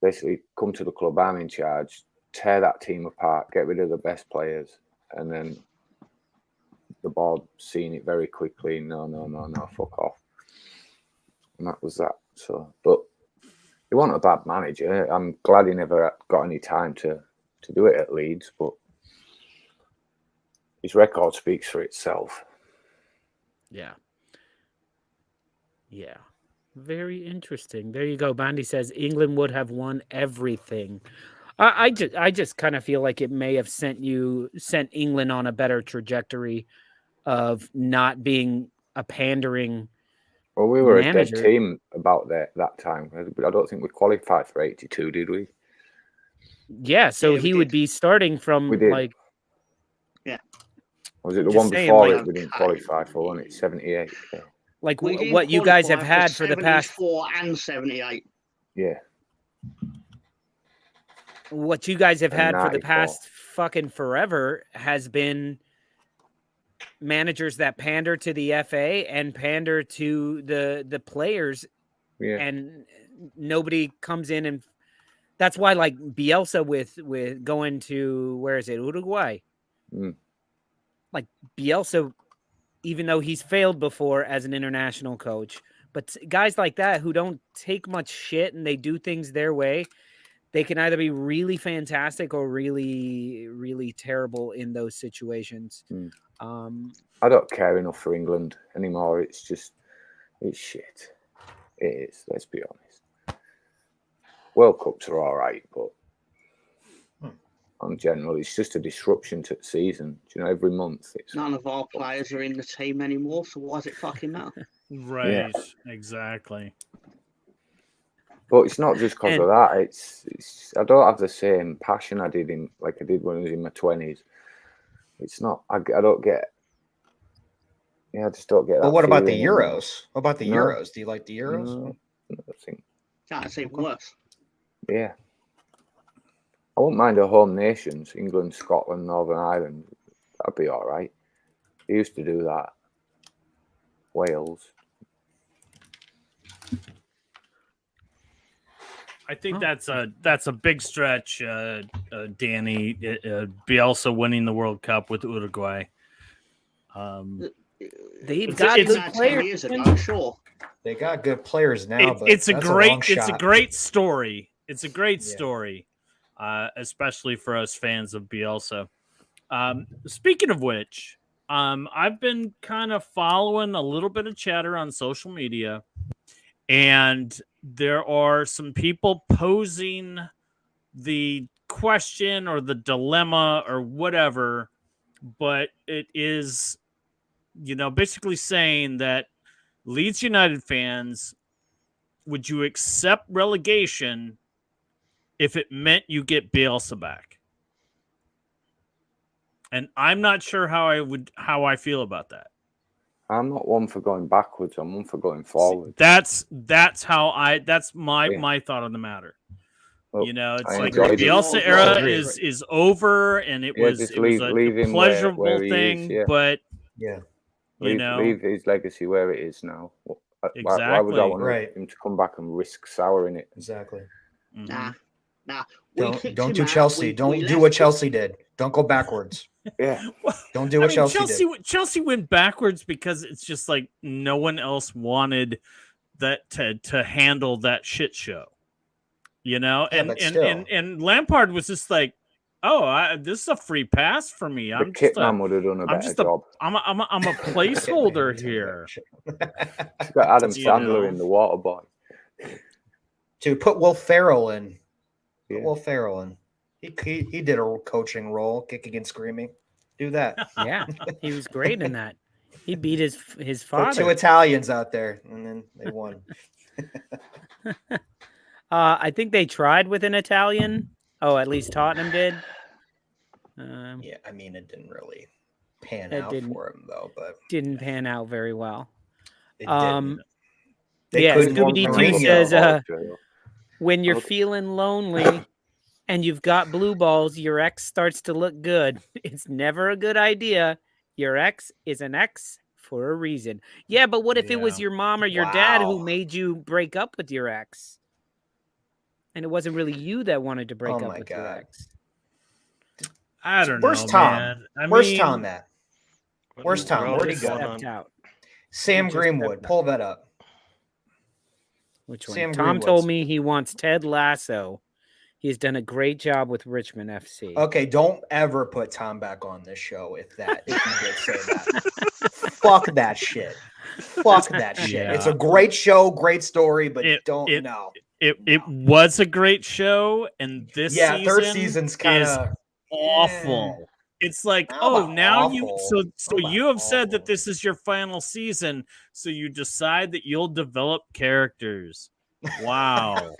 basically come to the club, I'm in charge, tear that team apart, get rid of the best players. And then the board seen it very quickly. No, fuck off. And that was that. So, but he wasn't a bad manager. I'm glad he never got any time to do it at Leeds, but his record speaks for itself. Yeah. Very interesting. There you go. Bandy says England would have won everything. I just kind of feel like it may have sent England on a better trajectory of not being a pandering. Well, we were a dead manager. team about that time. I don't think we qualified for 82, did we? Yeah, so Yeah, we he would did. be starting from We did. like Was it the Just one saying, before like- it we didn't qualify for, wasn't it? 78. Yeah. like We didn't what you guys have qualify had for the past 74 and 78. Yeah. what you guys have And had for the 94. past fucking forever has been managers that pander to the FA and pander to the players, Yeah. and nobody comes in, and that's why like Bielsa with going to, where is it, Uruguay? Mm. Like Bielsa, even though he's failed before as an international coach, but guys like that who don't take much shit and they do things their way, they can either be really fantastic or really, really terrible in those situations. Mm. I I don't care enough for England anymore. It's shit. It is, let's be honest. World Cups are all right, but in general, it's just a disruption to the season. Do you know, every month it's None of our players are in the team anymore, so why does it fucking matter? Right. Exactly. But it's not just because And- of that. It's I don't have the same passion I did when I was in my 20s. It's not. I don't get. Yeah, I just don't get that. But what about the feeling anymore. Euros? What about the No. Euros? Do you like the Euros? No, I think. That's even worse. Yeah. I wouldn't mind a home nations, England, Scotland, Northern Ireland. That'd be all right. They used to do that. Wales. I think Oh. that's a big stretch, Danny. Bielsa winning the World Cup with Uruguay. They've It's- got it's- good 10 players. years ago, sure. They got good players now, but It's a that's long great shot. story. It's a great Yeah. story, especially for us fans of Bielsa. Speaking of which, I've been kind of following a little bit of chatter on social media, and there are some people posing the question or the dilemma or whatever, but it is, basically saying that Leeds United fans, would you accept relegation if it meant you get Bielsa back? And I'm not sure how I feel about that. I'm not one for going backwards. I'm one for going forward. That's my Yeah. my thought on the matter. Well, It's I like the enjoyed it. Bielsa I era agree. is over, and it Yeah, was just it was leave a him where pleasurable he is, thing, yeah. but Yeah, Leave his legacy where it is now. Why would Exactly. I want Right. him to come back and risk souring it? exactly. mhm. Nah. We Don't kicked don't him do out. Chelsea. We Don't do left what him. Chelsea did. Don't go backwards. Yeah. Don't do what Chelsea did. Chelsea went backwards because it's just like no one else wanted that to handle that shit show, Yeah, and but and, still. and Lampard was just like, oh, this is a free pass for me. The I'm kit just man would have done a I'm better just job. I'm a placeholder here. He's got Adam You Sandler know. in The Water Boy. To put Will Ferrell in. Put Yeah. Will Ferrell in. He did a coaching role, kicking and screaming. Do that. Yeah, he was great in that. He beat his Put two father. Italians out there, and then they won. I think they tried with an Italian. Oh, at least Tottenham did. Yeah, I mean, it didn't really pan It out didn't. for him though, but Didn't pan out very well. it Um, didn't. They yeah, couldn't Scooby want D2 Mourinho. says, when you're Okay. feeling lonely and you've got blue balls, your ex starts to look good. It's never a good idea. Your ex is an ex for a reason. Yeah, but what if it was Yeah. your mom or your dad who Wow. made you break up with your ex? And it wasn't really you that wanted to break Oh up my with your God. ex. I don't Where's know, Tom? man. Where's Tom at? What Where's in the Tom? world Where'd is he go? going on? Stepped out. Sam just Greenwood, stepped pull that up. Which one? Sam Tom Greenwood's- told me he wants Ted Lasso. He's done a great job with Richmond FC. Okay, don't ever put Tom back on this show if you did say that. Fuck that shit. Fuck that shit. Yeah. It's a great show, great story, but It was a great show, and this season third season's kind is of awful. It's like, How oh, about now awful? so How about you have said that awful? this is your final season, so you decide that you'll develop characters. Wow.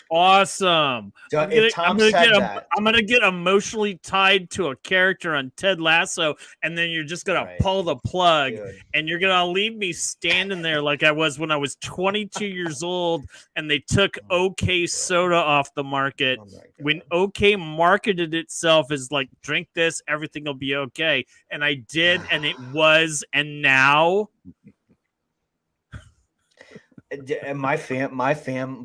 Awesome. If Tom said that, I'm gonna get emotionally tied to a character on Ted Lasso, and then you're just gonna Right. pull the plug, dude, and you're gonna leave me standing there like I was when I was 22 years old, and they took OK Soda off the market. oh my God. When OK marketed itself as like, drink this, everything will be okay, and I did, and it was, and now. And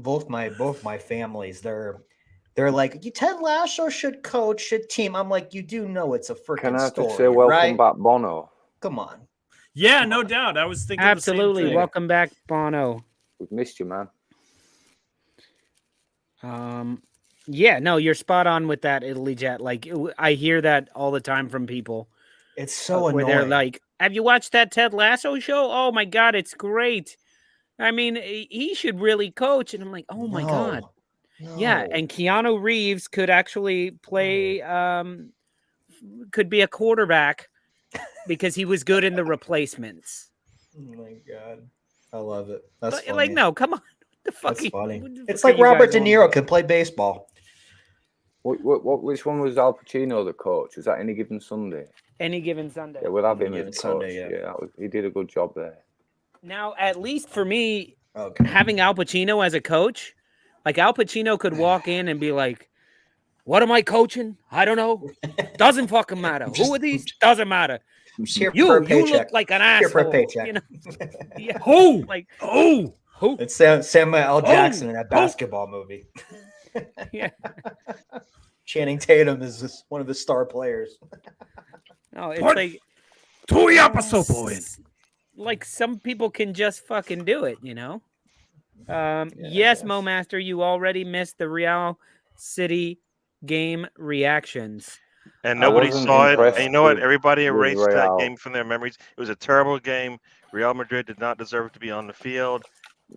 both my families, they're like, Ted Lasso should coach, should team. I'm like, you do know it's a freaking Can I story, just say welcome right? back, Bono? Come on. Yeah, Come no on. doubt. I was thinking Absolutely. the same thing. Welcome back, Bono. We've missed you, man. Yeah, no, you're spot on with that, Italy Jet. Like, I hear that all the time from people. It's so where annoying. they're like, have you watched that Ted Lasso show? Oh my God, it's great. I mean, he should really coach. And I'm like, oh my God. Yeah. And Keanu Reeves could actually play, could be a quarterback because he was good in The Replacements. Oh my God. I love it. That's But, funny. like, no, come on. The fuck That's funny. what the It's fuck like are you Robert guys De on Niro about? can play baseball. Which one was Al Pacino the coach? Was that Any Given Sunday? Any Given Sunday. Yeah, we'll have him Given as coach. Sunday, yeah. He did a good job there. Now, at least for me, Okay. having Al Pacino as a coach, like Al Pacino could walk in and be like, what am I coaching? I don't know. Doesn't fucking matter. Who are these? Doesn't matter. I'm just here for You a paycheck. look like an Here for a asshole. paycheck. You know? Yeah. Who? Like, Oh, who? It's Samuel L. Jackson in that basketball movie. Yeah. Channing Tatum is one of the star players. No, it's What? like boy. like some people can just fucking do it, you know? I Yes, guess. Mo Master, you already missed the Real City game reactions. And I nobody wasn't saw it. impressed And you know what? with- Everybody with erased that Real. game from their memories. It was a terrible game. Real Madrid did not deserve to be on the field.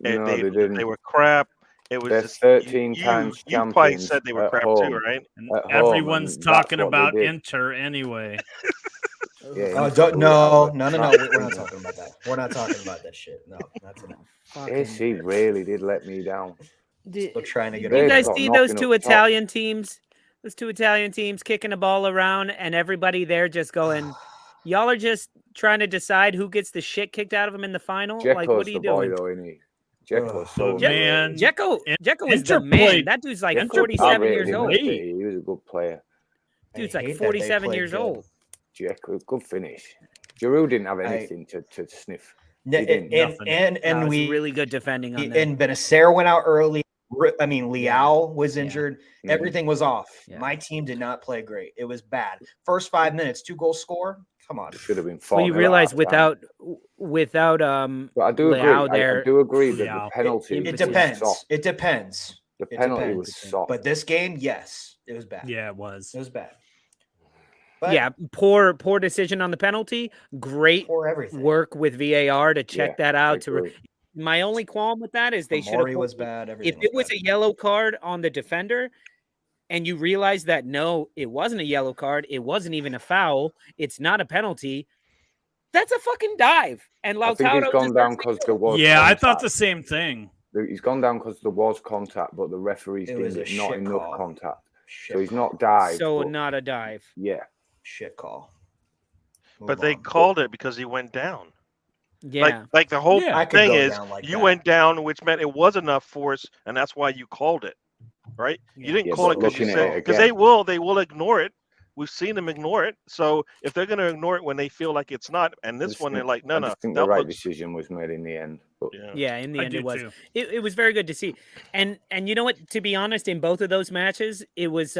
No, they didn't. They were crap. It was They're just 13 times you probably champions said they were at crap home. too, right? And At home, everyone's and talking that's what they about did. Inter anyway. Yeah, No, Real, no. but We're not talking about that. We're not talking about that shit. No, that's enough. Yes, he really did let me down. Still trying to get You They've guys got see those knocking two up top. Italian teams? Those two Italian teams kicking the ball around and everybody there just going, y'all are just trying to decide who gets the shit kicked out of them in the final? Like, what Dzeko's are you the boy, doing? though, isn't he? Dzeko's so The man. underrated. Jekko is Inter the man. played- That dude's like Inter 47 I years rated him old. at City. He was a good player. Dude's I like hate that they 47 played years good. old. Dzeko, good finish. Giroud didn't have anything to sniff. No, He didn't. and No, it's we really good defending on that. and Benacer went out early. I mean, Leao was Yeah. injured. Mhm. Everything was off. Yeah. My team did not play great. It was bad. First 5 minutes, 2-goal score. Come on. It should have been Well, 4-0 you at realize half-time. without But I do agree. Leao I there. do agree that Leao. the penalty It was It depends. soft. It depends. The It penalty depends. was soft. But this game, yes, it was bad. Yeah, it was. It was bad. But Yeah, poor decision on the penalty. Great for everything. work with VAR to check Yeah, that I out. agree. My only qualm with that is they should Amori have. was bad. Everything If it was bad. a yellow card on the defender, and you realize that no, it wasn't a yellow card, it wasn't even a foul, it's not a penalty. That's a fucking dive. And I think he's Lautaro gone down deserves because it. there was Yeah, I contact. thought the same thing. He's gone down because there was contact, but the referees It was deemed a it not shit enough call. contact. Shit So he's call. not dived. So but not a dive. yeah. Shit call. Move But they on. called it because he went down. Yeah. Like the whole Yeah. I could thing go is down like you that. went down, which meant it was enough force, and that's why you called it, right? You didn't Yeah, call it but because you looking at said it because again- they will ignore it. We've seen them ignore it. So if they're going to ignore it when they feel like it's not, and this just one they're think- like, no, I no, just think that the right looks, decision was made in the end. But Yeah, in the I end do it was. too. It was very good to see. And you know what? To be honest, in both of those matches, it was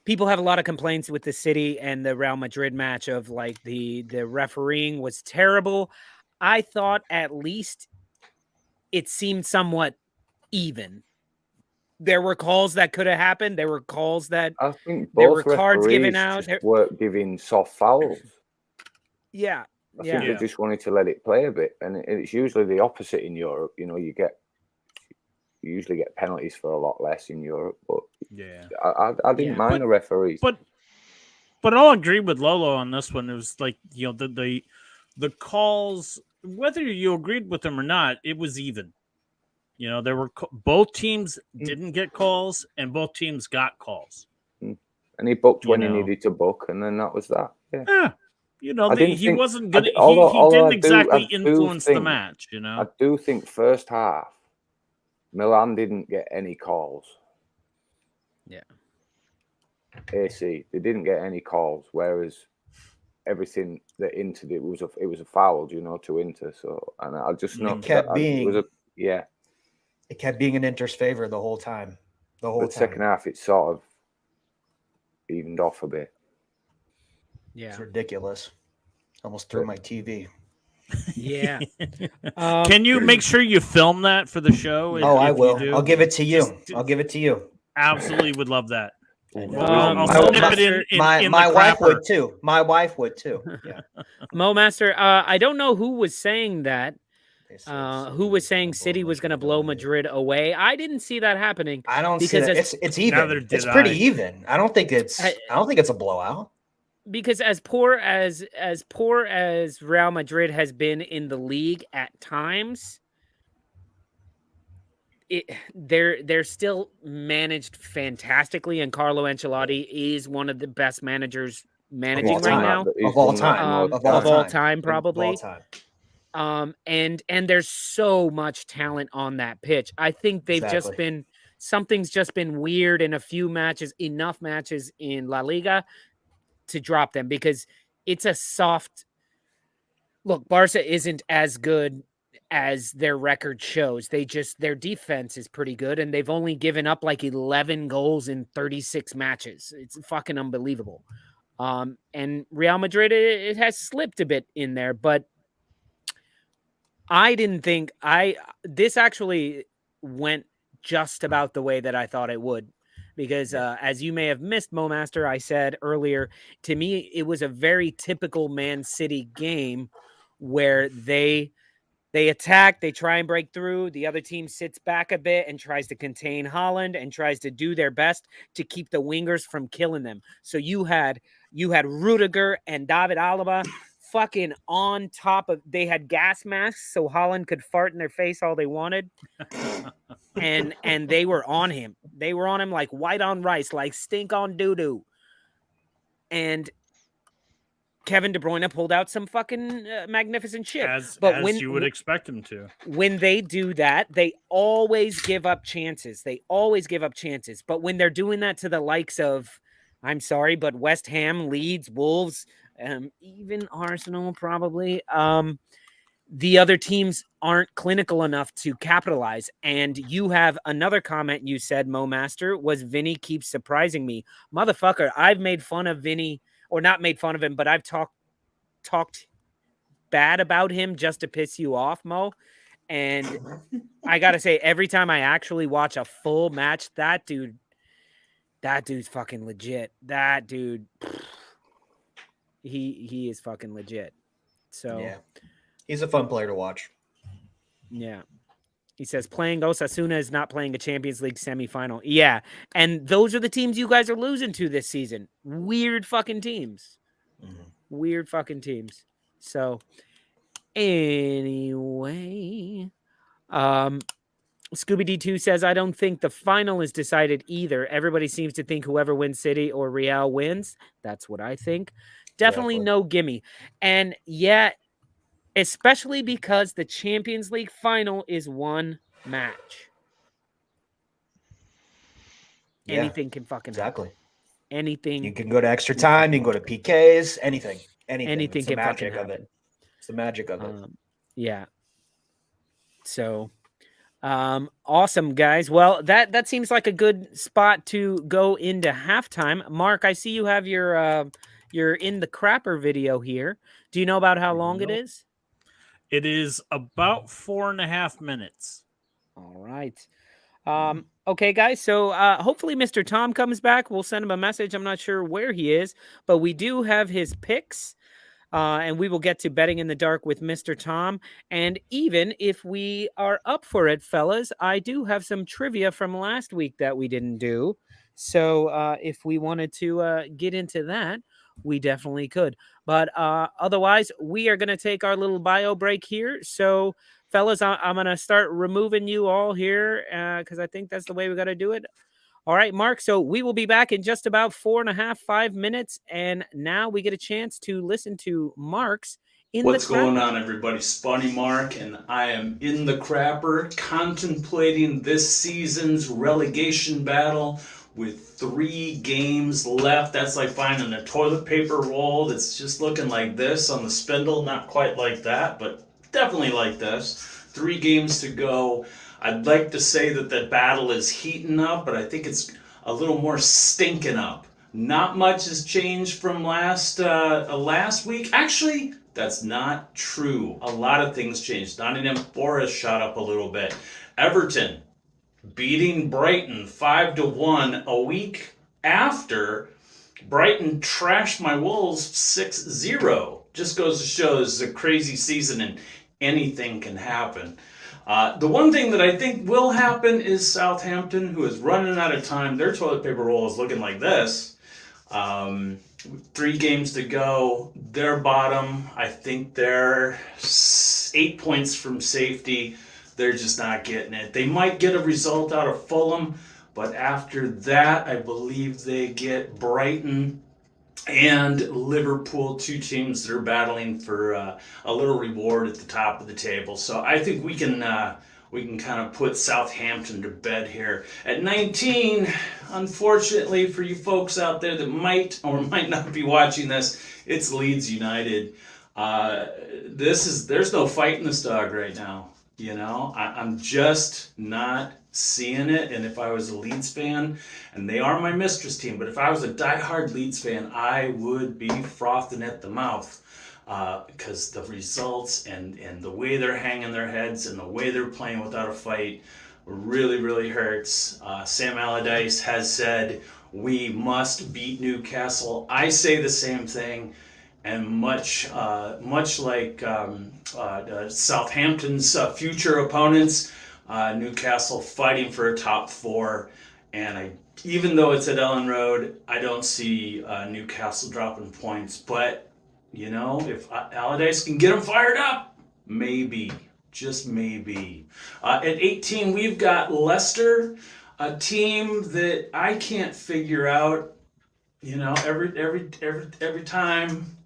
people have a lot of complaints with the City and the Real Madrid match of like the refereeing was terrible. I thought at least it seemed somewhat even. There were calls that could have happened. There were calls that I think There both were cards given referees out. just There- weren't giving soft fouls. yeah. I think they just wanted to let it play a bit, and it's usually the opposite in Europe. You know, you usually get penalties for a lot less in Europe, but I didn't mind the referees. But I'll agree with Lolo on this one. It was like, you know, the calls, whether you agreed with them or not, it was even. You know, there were both teams didn't get calls, and both teams got calls. And he booked when he needed to book, and then that was that. Yeah. You know, he wasn't gonna. He didn't exactly influence the match. You know, I do think first half, Milan didn't get any calls. Yeah. AC, they didn't get any calls, whereas everything that Inter did was a foul, you know, to Inter. So, and I just know it kept being in Inter's favor the whole time. Second half, it sort of evened off a bit. Yeah, it's ridiculous. Almost threw my TV. Yeah. Can you make sure you film that for the show? I will. I'll give it to you. I'll give it to you. Absolutely would love that. My wife would too. My wife would too. Yeah. Mo Master, I don't know who was saying that. Who was saying City was going to blow Madrid away? I didn't see that happening. I don't see that. It's even. It's pretty even. I don't think it's a blowout. Because as poor as Real Madrid has been in the league at times, they're still managed fantastically, and Carlo Ancelotti is one of the best managers managing right now of all time, probably. And there's so much talent on that pitch. I think they've just been something's just been weird in a few matches, enough matches in La Liga to drop them, because it's a soft look. Barca isn't as good as their record shows. Their defense is pretty good, and they've only given up like 11 goals in 36 matches. It's fucking unbelievable. And Real Madrid, it has slipped a bit in there, but I didn't think this actually went just about the way that I thought it would. Because as you may have missed, Mo Master, I said earlier, to me, it was a very typical Man City game where they attack, they try and break through. The other team sits back a bit and tries to contain Haaland and tries to do their best to keep the wingers from killing them. So you had Rudiger and David Alaba fucking on top of, they had gas masks so Haaland could fart in their face all they wanted. and they were on him. They were on him like white on rice, like stink on doo-doo. And Kevin De Bruyne pulled out some fucking magnificent shit. As you would expect him to. When they do that, they always give up chances. But when they're doing that to the likes of, I'm sorry, but West Ham, Leeds, Wolves, even Arsenal probably, the other teams aren't clinical enough to capitalize. And you have another comment you said, Mo Master, was Vinny keeps surprising me. Motherfucker, I've made fun of Vinny, or not made fun of him, but I've talked bad about him just to piss you off, Mo. And I got to say, every time I actually watch a full match, that dude's fucking legit. That dude, he is fucking legit. So yeah. He's a fun player to watch. Yeah. He says playing Osasuna is not playing a Champions League semifinal. Yeah. And those are the teams you guys are losing to this season. Weird fucking teams. Mm-hmm. Weird fucking teams. So anyway, Scooby D2 says, I don't think the final is decided either. Everybody seems to think whoever wins City or Real wins. That's what I think. Definitely no gimme. And yeah, especially because the Champions League final is one match. Yeah, anything can fucking happen. Anything. You can go to extra time. You can go to PKs. Anything. Anything can fucking happen. It's the magic of it. Yeah. So, awesome, guys. Well, that seems like a good spot to go into halftime. Mark, I see you have your in the crapper video here. Do you know about how long it is? It is about 4.5 minutes. All right. Okay, guys. So hopefully Mr. Tom comes back. We'll send him a message. I'm not sure where he is, but we do have his picks. And we will get to betting in the dark with Mr. Tom. And even if we are up for it, fellas, I do have some trivia from last week that we didn't do. So if we wanted to get into that, we definitely could. But otherwise, we are going to take our little bio break here. So, fellas, I'm going to start removing you all here because I think that's the way we got to do it. All right, Mark. So we will be back in just about 4.5, 5 minutes. And now we get a chance to listen to Mark's in What's the going Crapper. on, everybody? Spunny Mark, and I am in the Crapper contemplating this season's relegation battle with 3 games left. That's like finding a toilet paper roll that's just looking like this on the spindle. Not quite like that, but definitely like this. 3 games to go. I'd like to say that the battle is heating up, but I think it's a little more stinking up. Not much has changed from last week. Actually, that's not true. A lot of things changed. Nottingham Forest shot up a little bit. Everton beating Brighton 5-1 a week after Brighton trashed my Wolves 6-0. Just goes to show this is a crazy season and anything can happen. The one thing that I think will happen is Southampton, who is running out of time. Their toilet paper roll is looking like this. 3 games to go. Their bottom, I think they're 8 points from safety. They're just not getting it. They might get a result out of Fulham, but after that, I believe they get Brighton and Liverpool, 2 teams that are battling for a little reward at the top of the table. So I think we can kind of put Southampton to bed here. At 19, unfortunately for you folks out there that might or might not be watching this, it's Leeds United. There's no fight in this dog right now. You know, I'm just not seeing it. And if I was a Leeds fan, and they are my mistress team, but if I was a diehard Leeds fan, I would be frothing at the mouth because the results and the way they're hanging their heads and the way they're playing without a fight really, really hurts. Sam Allardyce has said, we must beat Newcastle. I say the same thing. And much like Southampton's future opponents, Newcastle fighting for a top 4. And even though it's at Ellen Road, I don't see Newcastle dropping points. But, you know, if Allardyce can get them fired up, maybe, just maybe. At 18, we've got Leicester, a team that I can't figure out. You know, every time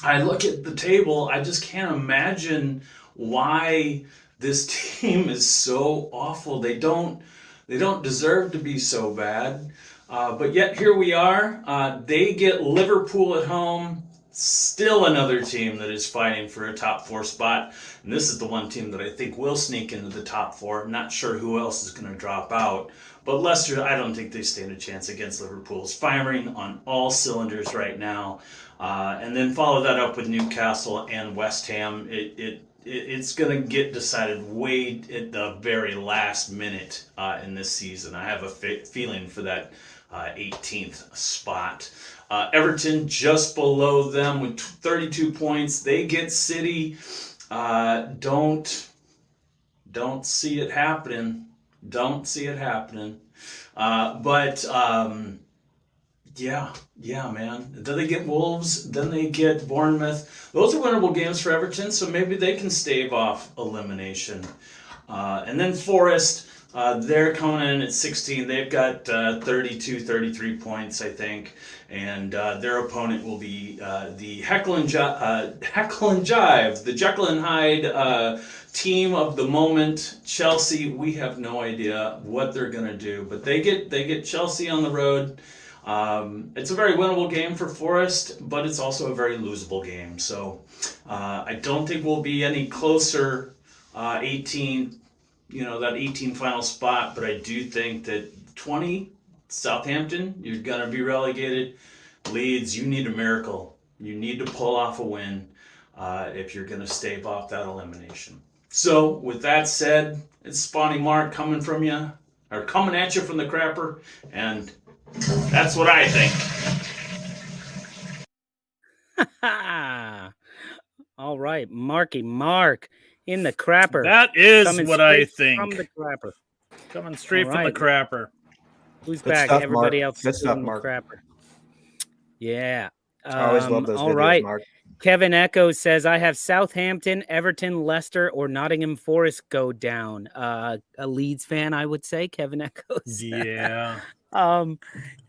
I look at the table, I just can't imagine why this team is so awful. They don't deserve to be so bad. But yet here we are. They get Liverpool at home. Still another team that is fighting for a top 4 spot. And this is the one team that I think will sneak into the top 4. I'm not sure who else is going to drop out. But Leicester, I don't think they stand a chance against Liverpool. It's firing on all cylinders right now. And then follow that up with Newcastle and West Ham. It's going to get decided way at the very last minute in this season. I have a feeling for that 18th spot. Everton just below them with 32 points. They get City. Don't see it happening. Don't see it happening. Yeah, man. Then they get Wolves, then they get Bournemouth. Those are winnable games for Everton, so maybe they can stave off elimination. And then Forest, they're coming in at 16. They've got 32, 33 points, I think. And their opponent will be the Heckle and Jive, the Jekyll and Hyde team of the moment, Chelsea. We have no idea what they're going to do, but they get Chelsea on the road. It's a very winnable game for Forest, but it's also a very losable game. So I don't think we'll be any closer 18, that 18 final spot, but I do think that 20, Southampton, you're going to be relegated. Leeds, you need a miracle. You need to pull off a win if you're going to stave off that elimination. So with that said, it's Spawny Mark coming at you from the Crapper, and that's what I think. All right, Mark in the crapper. That is Coming what I straight from think. the crapper. Coming straight All from the right. crapper. Who's Good back? stuff, Everybody Mark. else Good is stuff, in the Mark. crapper. Yeah. I always love those all videos, right. Mark. Kevin Echo says, I have Southampton, Everton, Leicester, or Nottingham Forest go down. A Leeds fan, I would say, Kevin Echoes. Yeah.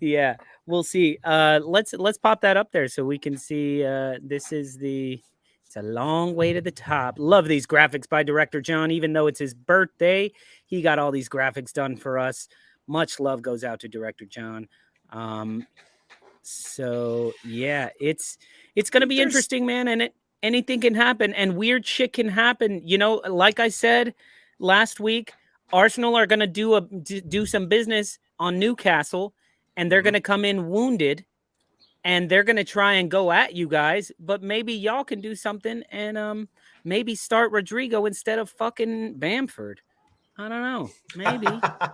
Yeah, we'll see. Let's pop that up there so we can see. This is it's a long way to the top. Love these graphics by director John. Even though it's his birthday, he got all these graphics done for us. Much love goes out to director John. So yeah, it's gonna be interesting, man, and anything can happen, and weird shit can happen. You know, like I said last week, Arsenal are gonna do some business on Newcastle, and they're gonna come in wounded, and they're gonna try and go at you guys. But maybe y'all can do something and maybe start Rodrigo instead of fucking Bamford. I don't know. Maybe. Yeah.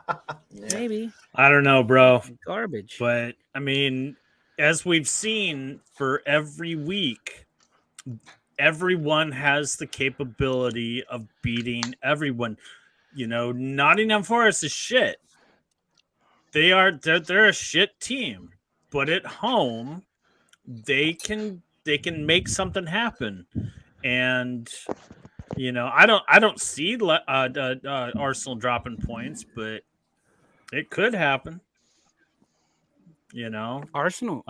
Maybe. I don't know, bro. Garbage. But I mean, as we've seen for every week, everyone has the capability of beating everyone. You know, Nottingham Forest is shit. They're a shit team, but at home, they can make something happen. And you know, I don't see Arsenal dropping points, but it could happen. You know, Arsenal.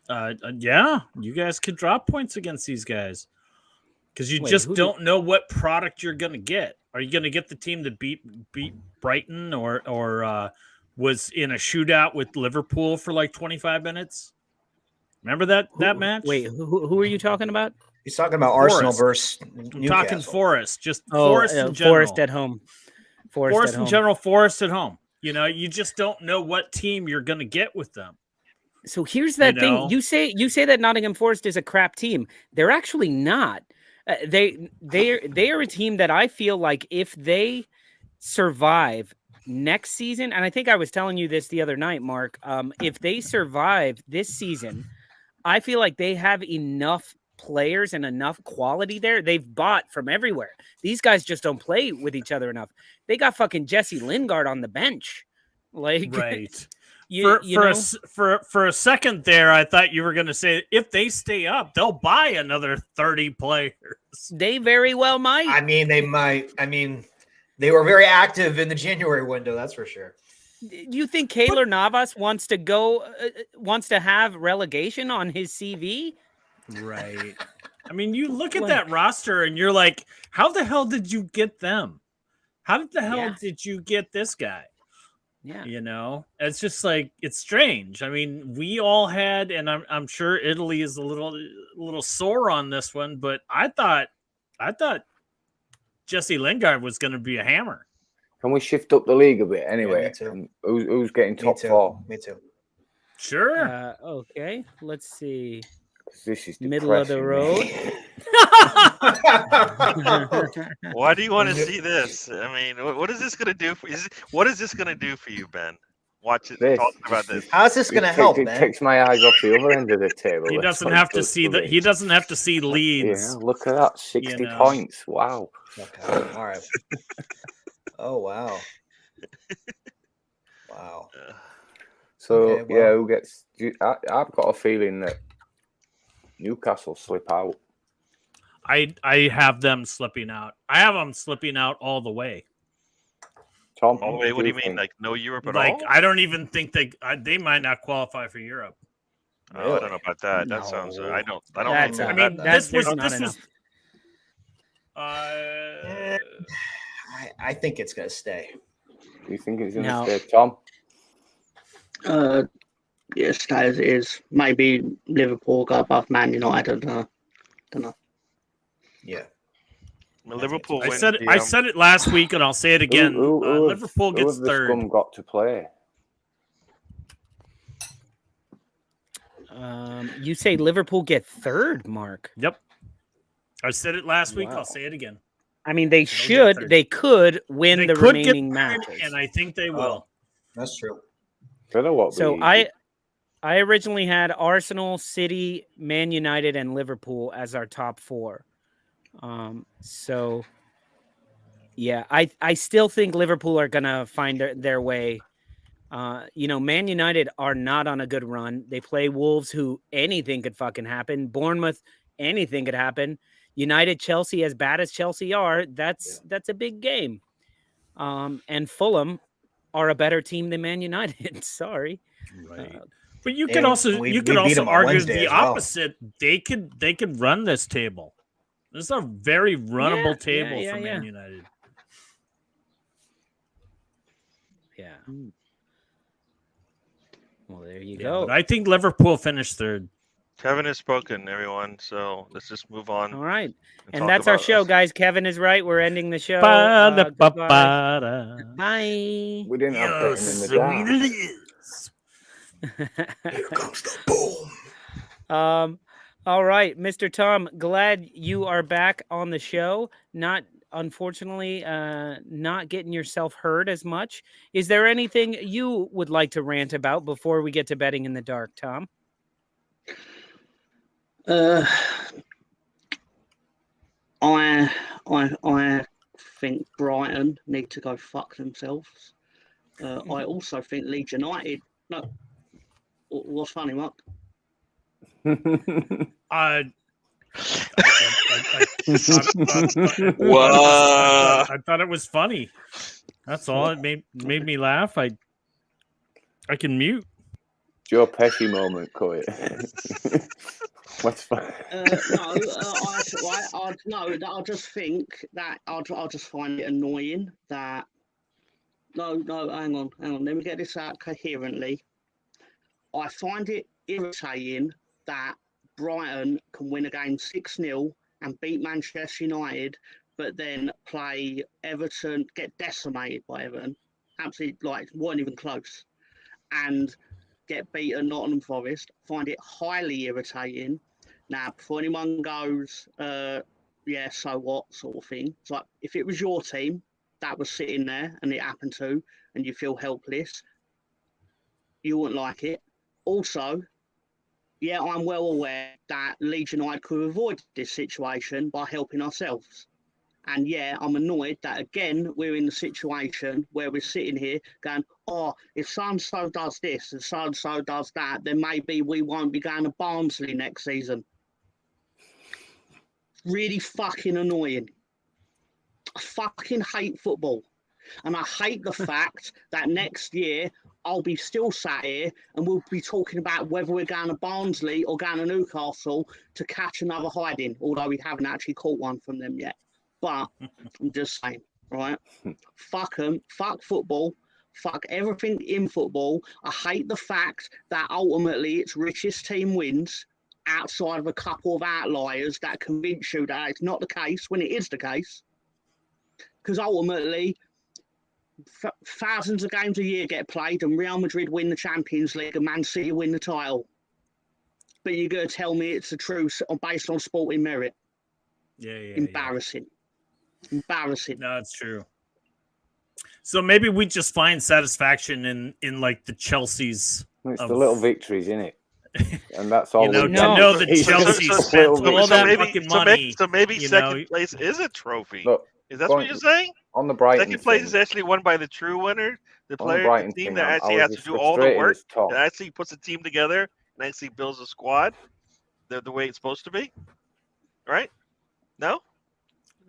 Yeah, you guys could drop points against these guys because you Wait, just who don't know what product you're gonna get. Are you gonna get the team that beat Brighton or was in a shootout with Liverpool for like 25 minutes? Remember that match? Wait, who are you talking about? He's talking about Forest. Arsenal versus I'm Newcastle. talking Forest, just Forest in general. Forest at home. Forest at in home. general, Forest at home. You know, you just don't know what team you're gonna get with them. So here's that thing. You say that Nottingham Forest is a crap team. They're actually not. They are a team that I feel like if they survive next season, and I think I was telling you this the other night, Mark, if they survive this season, I feel like they have enough players and enough quality there. They've bought from everywhere. These guys just don't play with each other enough. They got fucking Jesse Lingard on the bench. Like, right. For a second there, I thought you were going to say if they stay up, they'll buy another 30 players. They very well might. I mean, they might. I mean, they were very active in the January window. That's for sure. Do you think Keylor Navas wants to have relegation on his CV? Right. I mean, you look at that roster and you're like, how the hell did you get them? How the hell did you get this guy? Yeah. You know, it's just like, it's strange. I mean, we all had, and I'm sure Italy is a little sore on this one, but I thought Jesse Lingard was going to be a hammer. Can we shift up the league a bit anyway? Yeah, me too. Who's getting top too. four? Me too. Sure. Okay. Let's see. This is Middle of the road. Why do you want to see this? I mean, what is this going to do for you? What is this going to do for you, Ben? Watch it. Talking about this. How's this going to help, It man? takes my eyes off the other end of the table. He That's doesn't what have it to does see for that. me. He doesn't have to see Leeds. Yeah, look at that, 60 points. Wow. Okay. All right. Oh wow. Wow. So Okay, well- who gets? I've got a feeling that Newcastle slip out. I have them slipping out. I have them slipping out all the way. Tom, All the way. What do you mean? think? Like no Europe at Like all? I don't even think they might not qualify for Europe. Oh, I don't know about that. That No. sounds. I don't. That's know. not- I mean, That's this not was. enough. I think it's going to stay. You think it's going to No. stay, Tom? Yeah, stay as it is. Maybe Liverpool go above Man United. I don't know. Yeah. Well, Liverpool. I wins said the, I said it last week, and I'll say it again. Liverpool who gets have the third. scum got to play? You say Liverpool get third, Mark? Yep. I said it last week. Wow. I'll say it again. I mean, they get third. they could win They the could get remaining third, matches. and I think they will. That's true. Don't know what. So we- I originally had Arsenal, City, Man United, and Liverpool as our top 4. So yeah, I still think Liverpool are gonna find their way. Man United are not on a good run. They play Wolves, who anything could fucking happen. Bournemouth, anything could happen. United, Chelsea, as bad as Chelsea are, that's a big game. And Fulham are a better team than Man United. Sorry. Right. But you could And also we could beat also 'em on argue Wednesday the as well. opposite. They could run this table. This is a very runnable table for Man United. Yeah. Well, there you Yeah, go. but I think Liverpool finished 3rd. Kevin has spoken, everyone. So let's just move on. All right. And talk that's our about show, us. guys. Kevin is right. We're ending the show. Ba-da, Goodbye. ba-ba-da. Bye. We didn't have betting in the So dark. it is. Here comes the boom. All right, Mr. Tom, glad you are back on the show. Unfortunately, not getting yourself heard as much. Is there anything you would like to rant about before we get to betting in the dark, Tom? I think Brighton need to go fuck themselves. I also think Leeds United. No, what's funny, Mark? I thought it was funny. That's all. It made me laugh. I can mute. Joe Pesci moment, Coy. What's fun? I just think that I'll just find it annoying that. No, hang on. Let me get this out coherently. I find it irritating that Brighton can win a game 6-0 and beat Manchester United, but then play Everton, get decimated by Everton, absolutely weren't even close, and get beaten Nottingham Forest. Find it highly irritating. Now, before anyone goes, yeah, so what, sort of thing. It's like, if it was your team that was sitting there and it happened to, and you feel helpless, you wouldn't like it. Also, yeah, I'm well aware that Leeds United could avoid this situation by helping ourselves. And yeah, I'm annoyed that again, we're in the situation where we're sitting here going, oh, if so-and-so does this and so-and-so does that, then maybe we won't be going to Barnsley next season. Really fucking annoying. I fucking hate football. And I hate the fact that next year I'll be still sat here and we'll be talking about whether we're going to Barnsley or going to Newcastle to catch another hiding, although we haven't actually caught one from them yet. But I'm just saying, right? Fuck them. Fuck football. Fuck everything in football. I hate the fact that ultimately its richest team wins outside of a couple of outliers that convince you that it's not the case when it is the case. Because ultimately, thousands of games a year get played and Real Madrid win the Champions League and Man City win the title. But you're going to tell me it's the truth based on sporting merit. Yeah. Embarrassing. Embarrassing. No, it's true. So maybe we just find satisfaction in like the Chelsea's. It's the little victories, isn't it? And that's all. To we know that He's Chelsea just spent little all that maybe- fucking money. So maybe you second know. place is a trophy. Look, Is that what you're saying? on the Brighton Second place thing, is actually won by the true winner, the on the player, Brighton the team thing, that I actually was has to as do all the frustrated work, as Tom. that actually puts a team together and actually builds a squad the way it's supposed to be. Right? No?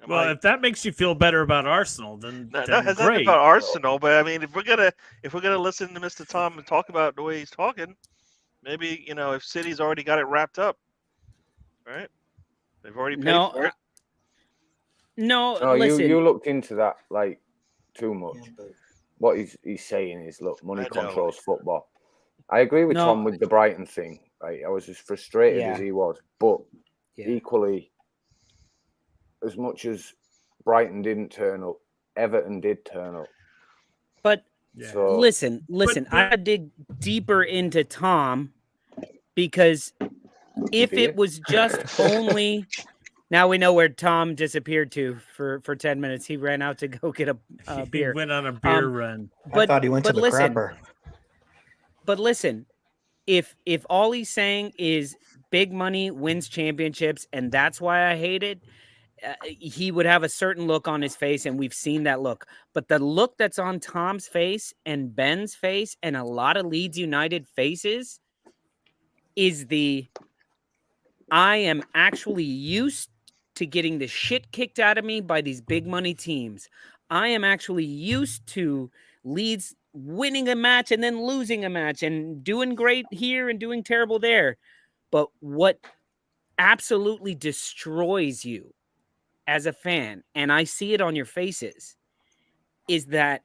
Well, if that makes you feel better about Arsenal, then No, it has nothing great. about Arsenal, but I mean, if we're gonna listen to Mr. Tom and talk about the way he's talking, maybe if City's already got it wrapped up, right? They've already paid for it. No, you listen. looked into that like too much. What he's saying is, look, money controls football. I agree with Tom with the Brighton thing. Right, I was as frustrated as he was, but equally, as much as Brighton didn't turn up, Everton did turn up. But so, listen, I gotta dig deeper into Tom because if it was just only now we know where Tom disappeared to for 10 minutes. He ran out to go get a beer. He went on a beer run. I thought he went to the crapper. But listen, if all he's saying is big money wins championships and that's why I hate it, he would have a certain look on his face, and we've seen that look. But the look that's on Tom's face and Ben's face and a lot of Leeds United faces is the I am actually used to getting the shit kicked out of me by these big money teams. I am actually used to Leeds winning a match and then losing a match and doing great here and doing terrible there. But what absolutely destroys you as a fan, and I see it on your faces, is that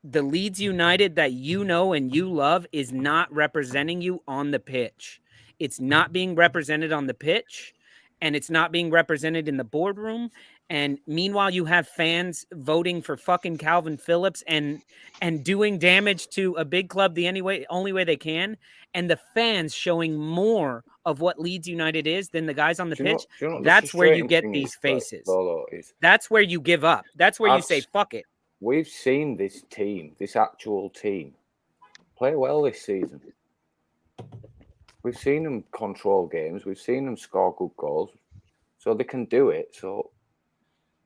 the Leeds United that you know and you love is not representing you on the pitch. It's not being represented on the pitch, and it's not being represented in the boardroom. And meanwhile, you have fans voting for fucking Calvin Phillips and doing damage to a big club the only way they can. And the fans showing more of what Leeds United is than the guys on the pitch. That's where you get these faces. Lolo, that's where you give up. That's where you say, fuck it. We've seen this team, this actual team, play well this season. We've seen them control games. We've seen them score good goals. So they can do it. So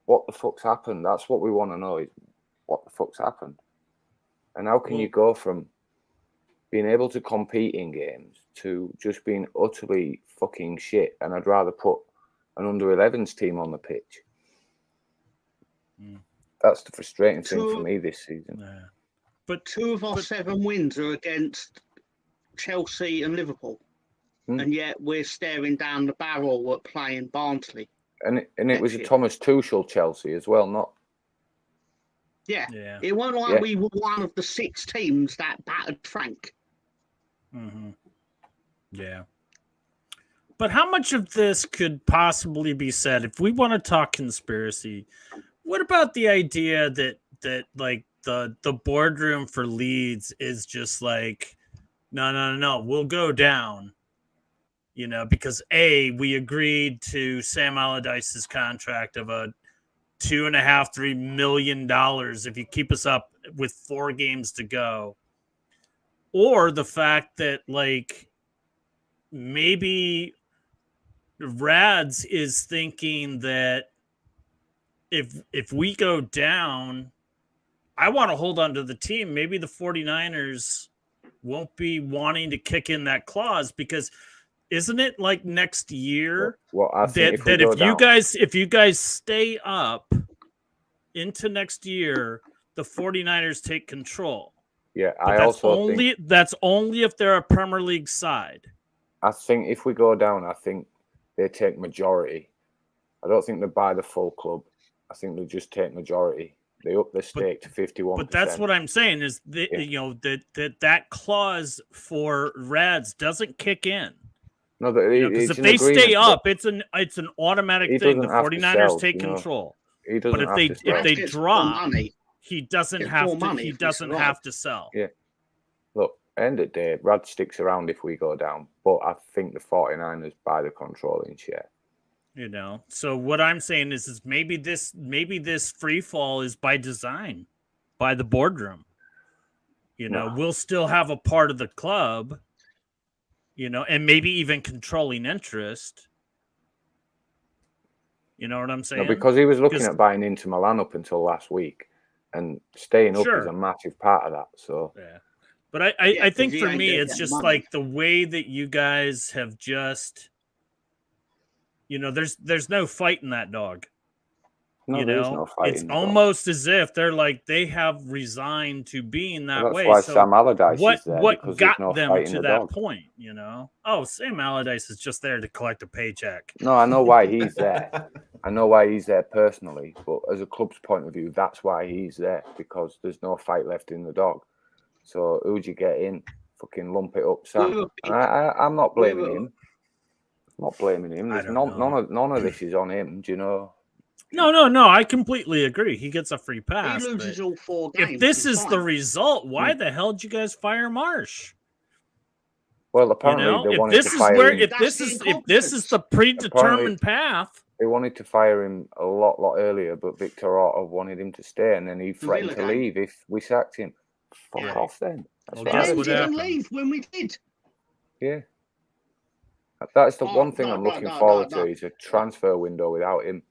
what the fuck's happened? That's what we want to know, is what the fuck's happened. And how can you go from being able to compete in games to just being utterly fucking shit? And I'd rather put an under-11s team on the pitch. That's the frustrating thing for me this season. Yeah. But 2 of our 7 wins are against Chelsea and Liverpool. And yet we're staring down the barrel at playing Barnsley. And it was a Thomas Tuchel Chelsea as well, not... Yeah. It wasn't like we were one of the 6 teams that battered Frank. Mm-hmm. Yeah. But how much of this could possibly be said, if we want to talk conspiracy, what about the idea that like the boardroom for Leeds is just like, no, we'll go down, because we agreed to Sam Allardyce's contract of a $2.5-3 million if you keep us up with 4 games to go, or the fact that like maybe Rads is thinking that if we go down, I want to hold on to the team. Maybe the 49ers won't be wanting to kick in that clause, because isn't it like next year if you guys stay up into next year, the 49ers take control. Yeah, but that's only if they're a Premier League side. I think if we go down, I think they take majority. I don't think they buy the full club. I think they just take majority. They up their stake to 51%. But that's what I'm saying is that clause for Rads doesn't kick in. No, because if they stay up, it's an automatic thing. The 49ers take control. But if they drop, he doesn't have to sell. Yeah. Look, end of the day, Rad sticks around if we go down, but I think the 49ers buy the controlling share. So what I'm saying is maybe this free fall is by design, by the boardroom. We'll still have a part of the club, and maybe even controlling interest. You know what I'm saying? No, because he was looking at buying into Milan up until last week, and staying up is a massive part of that. So yeah, but I think for me it's just like the way that you guys have just. There's no fight in that dog. No, there's no fight. It's almost as if they're like they have resigned to being that way. That's why Sam Allardyce is there. What got them to that point? Oh, Sam Allardyce is just there to collect a paycheck. No, I know why he's there. I know why he's there personally, but as a club's point of view, that's why he's there, because there's no fight left in the dog. So who'd you get in? Fucking lump it up, Sam. I'm not blaming him. Not blaming him. None of this is on him. Do you know? No. I completely agree. He gets a free pass. He loses all 4 games. If this is the result, why the hell did you guys fire Marsh? Well, apparently they wanted to fire him. If this is the predetermined path, they wanted to fire him a lot earlier, but Victor Orta wanted him to stay, and then he threatened to leave if we sacked him. Fuck off then. He didn't leave when we did. Yeah. That's the Oh, one thing no, I'm no, looking no, forward no, to is a transfer window without him.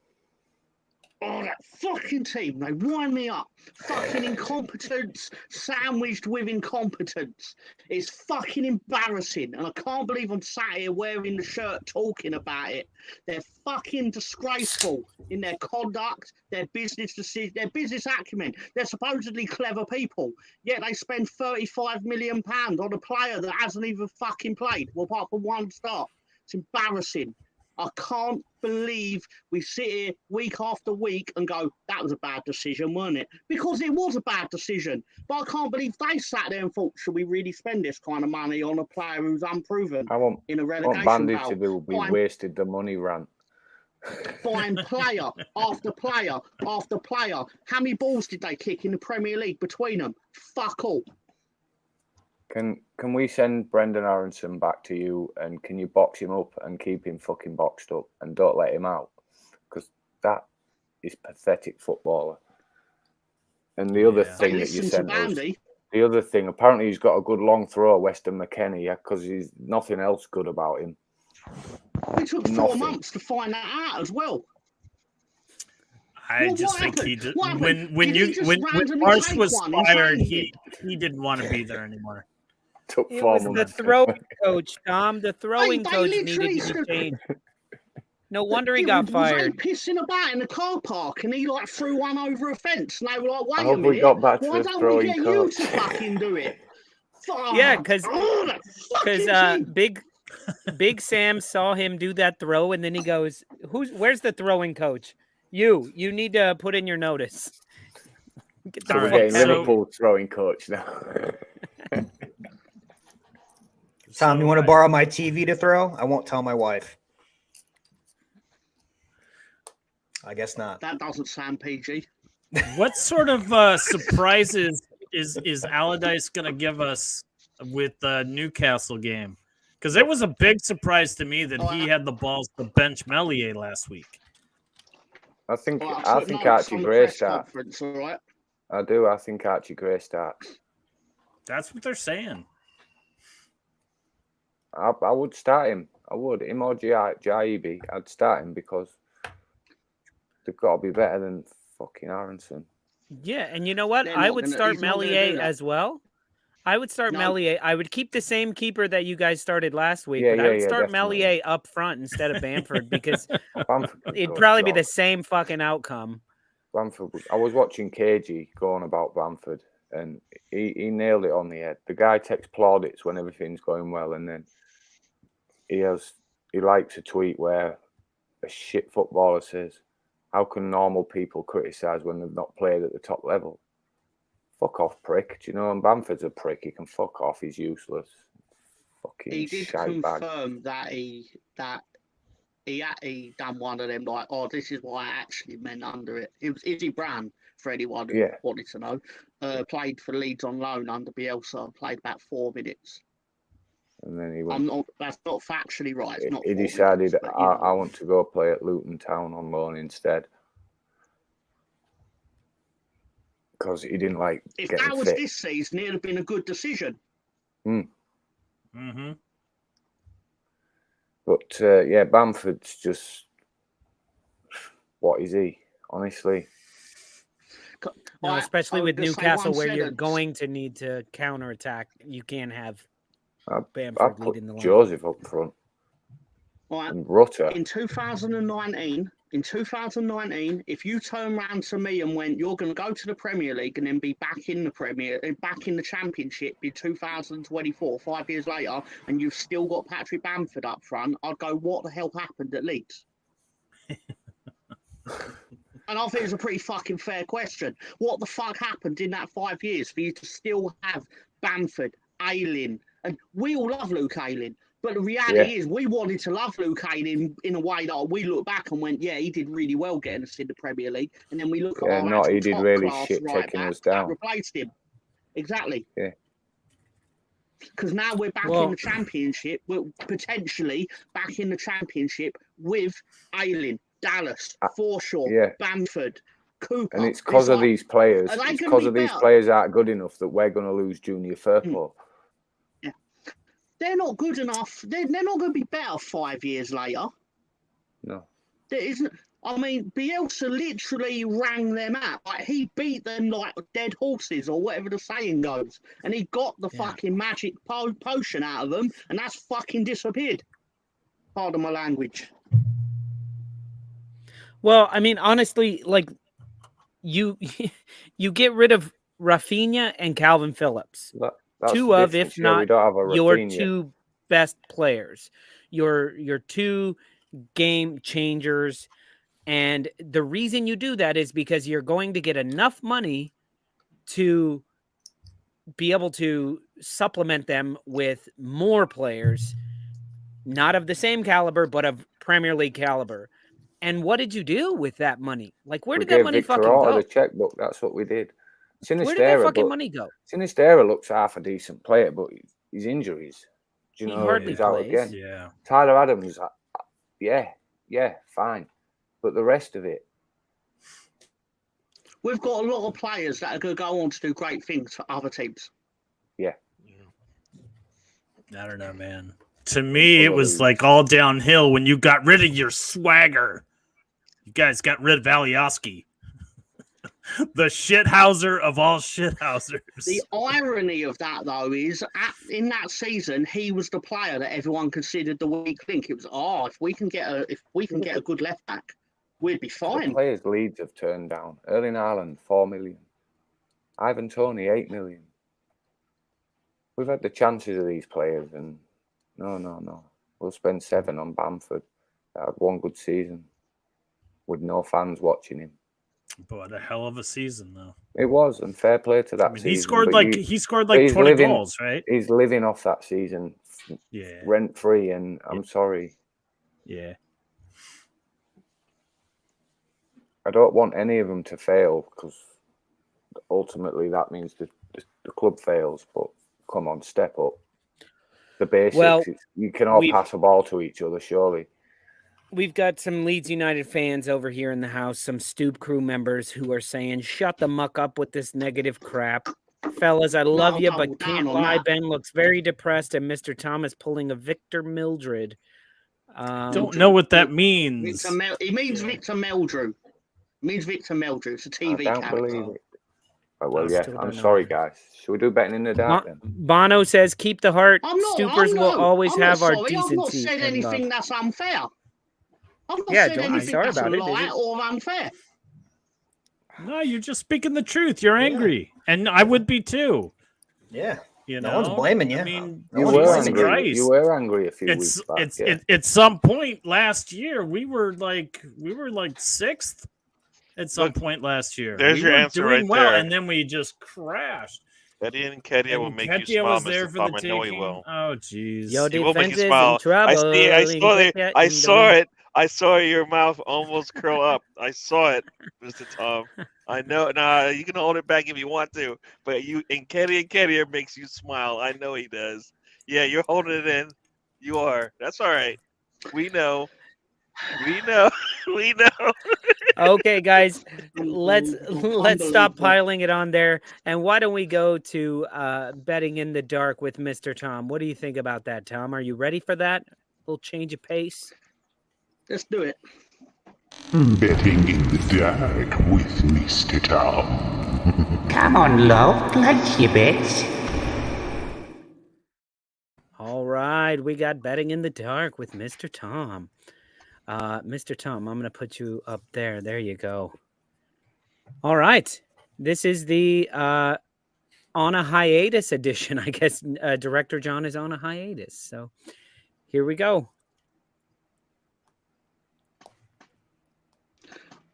Oh, that fucking team, they wind me up. Fucking incompetence sandwiched with incompetence. It's fucking embarrassing. And I can't believe I'm sat here wearing the shirt talking about it. They're fucking disgraceful in their conduct, their business decisions, their business acumen. They're supposedly clever people, yet they spend £35 million on a player that hasn't even fucking played, well, apart from one start. It's embarrassing. I can't believe we sit here week after week and go, that was a bad decision, wasn't it? Because it was a bad decision. But I can't believe they sat there and thought, should we really spend this kind of money on a player who's unproven I want in a relegation Bandy battle? to be wasted the money rant. Buying player after player after player. How many balls did they kick in the Premier League between them? Fuck all. Can we send Brendan Aronson back to you, and can you box him up and keep him fucking boxed up and don't let him out? Because that is pathetic footballer. And the other thing that you sent us, the other thing, apparently he's got a good long throw, Weston McKennie, because he's nothing else good about him. It took 4 months to find that out as well. I just think he did. When Marsh was fired, he didn't want to be there anymore. It was the throwing coach, Tom. The throwing coach needed to be changed. No wonder he got fired. Was they pissing about in the car park and he like threw one over a fence and they were like, wait a minute, we got back to why the don't throwing we get you to fucking do it? Yeah, because Big Sam saw him do that throw and then he goes, where's the throwing coach? You need to put in your notice. We're getting Liverpool throwing coach now. Tom, you want to borrow my TV to throw? I won't tell my wife. I guess not. That doesn't sound PG. What sort of surprises is Allardyce going to give us with the Newcastle game? Because it was a big surprise to me that he had the balls to bench Meslier last week. I think Archie Gray starts. Right? I do. I think Archie Gray starts. That's what they're saying. I would start him. I would. Him or Jaibi. I'd start him because they've got to be better than fucking Aronson. Yeah, and you know what? I would start Meslier as well. I would start Meslier. I would keep the same keeper that you guys started last week, but I would start Meslier up front instead of Bamford because it'd probably be the same fucking outcome. Bamford. I was watching KG going about Bamford, and he nailed it on the head. The guy takes plaudits when everything's going well, and then he likes a tweet where a shit footballer says, "How can normal people criticise when they've not played at the top level?" Fuck off, prick. Do you know? And Bamford's a prick. He can fuck off. He's useless. Fucking he did confirm that he done one of them like, oh, this is what I actually meant under it. It was Izzy Brown, for anyone who wanted to know. Played for Leeds on loan under Bielsa. Played about 4 minutes. And then he went. That's not factually right. It's not. He decided minutes, I want to go play at Luton Town on loan instead. Because he didn't like. If that was this season, it'd have been a good decision. Mm-hmm. But Bamford's just. What is he? Honestly. No, especially with Newcastle, where you're going to need to counterattack. You can't have Bamford leading the line. Joseph up front. And Rutter. In 2019, if you turn around to me and went, you're going to go to the Premier League and then be back in the Championship in 2024, 5 years later, and you've still got Patrick Bamford up front, I'd go, what the hell happened at Leeds? And I think it's a pretty fucking fair question. What the fuck happened in that 5 years for you to still have Bamford, Ayling, and we all love Luke Ayling. But the reality is we wanted to love Luke Ayling in a way that we look back and went, yeah, he did really well getting us in the Premier League. And then we look at he did really shit taking us down. Replaced him. Exactly. Yeah. Because now we're back in the Championship. We're potentially back in the Championship with Ayling, Dallas, Forshaw, Bamford, Cooper. And it's because of these players. It's because of these players aren't good enough that we're going to lose Junior Firpo. they're not good enough. They're not going to be better 5 years later. No. There isn't. I mean, Bielsa literally rang them out. Like, he beat them like dead horses, or whatever the saying goes. And he got the fucking magic potion out of them, and that's fucking disappeared. Pardon my language. Well, I mean, honestly, like you get rid of Rafinha and Calvin Phillips. That's Two the of, difference if here. not we don't have a your Rafinha. two best players, your two game changers. And the reason you do that is because you're going to get enough money to be able to supplement them with more players, not of the same caliber, but of Premier League caliber. And what did you do with that money? Like, where We did that gave money Victor fucking Orta go? the checkbook. That's what we did. Where did that fucking but money go? Sinistera looks half a decent player, but his injuries, do you He know, hardly he's out plays. again. Yeah. Tyler Adams, yeah, fine. But the rest of it, We've got a lot of players that are going to go on to do great things for other teams. I don't know, man. To me, it was like all downhill when you got rid of your swagger. You guys got rid of Alioski. The shithouser of all shithousers. The irony of that, though, is in that season, he was the player that everyone considered the weak link. It was, if we can get a good left back, we'd be the fine. players Leeds have turned down. Erling Haaland, 4 million. Ivan Toney, 8 million. We've had the chances of these players, and no. We'll spend 7 on Bamford. That had one good season with no fans watching him. But a hell of a season, though. It was, and fair play to that season. He scored but like he's 20 living- goals, right? He's living off that season Yeah. rent free, and I'm sorry. Yeah. I don't want any of them to fail, because ultimately that means the club fails. But come on, step up. The basics. Well, you can all pass a ball to each other, surely. We've got some Leeds United fans over here in the house, some Stoop crew members who are saying, shut the muck up with this negative crap. Fellas, I love you, but can't lie. Ben looks very depressed, and Mr. Thomas pulling a Victor Mildred. Don't know what that means. He means Victor Meldrew. It means Victor Meldrew. It's a TV I don't character. believe it. Oh, well, I yeah, still I'm don't know sorry, that. guys. Should we do betting in the dark then? Bono says, keep the heart. Stoopers will always I'm have not our sorry. decency. I've not said and love. anything that's unfair. I've not Yeah, said don't be anything sorry that's a about it. lie or unfair. No, you're just speaking the truth. You're angry. And I would be too. Yeah. You No know? one's blaming you. I mean, You one's were blaming Jesus you. angry. Christ. You were angry a few weeks back. At some point last year, we were like 6th at some point last year. There's your were answer doing right well, there. and then we just crashed. Eddie and Kedia will And make Ketia you smile, was there Mr. for Tom. the I know he taking. will. Oh, jeez. Yo, He will make defense you is smile. in trouble. I saw it. I saw your mouth almost curl up. I saw it, Mr. Tom. I know. Nah, you can hold it back if you want to, but you and Kedia makes you smile. I know he does. Yeah, you're holding it in. You are. That's all right. We know. We know. We know. Okay, guys, let's stop piling it on there. And why don't we go to betting in the dark with Mr. Tom? What do you think about that, Tom? Are you ready for that? A little change of pace? Let's do it. Betting in the dark with Mr. Tom. Come on, love, place your bets. All right, we got betting in the dark with Mr. Tom. Mr. Tom, I'm going to put you up there. There you go. All right. This is the on a hiatus edition. I guess Director John is on a hiatus. So here we go.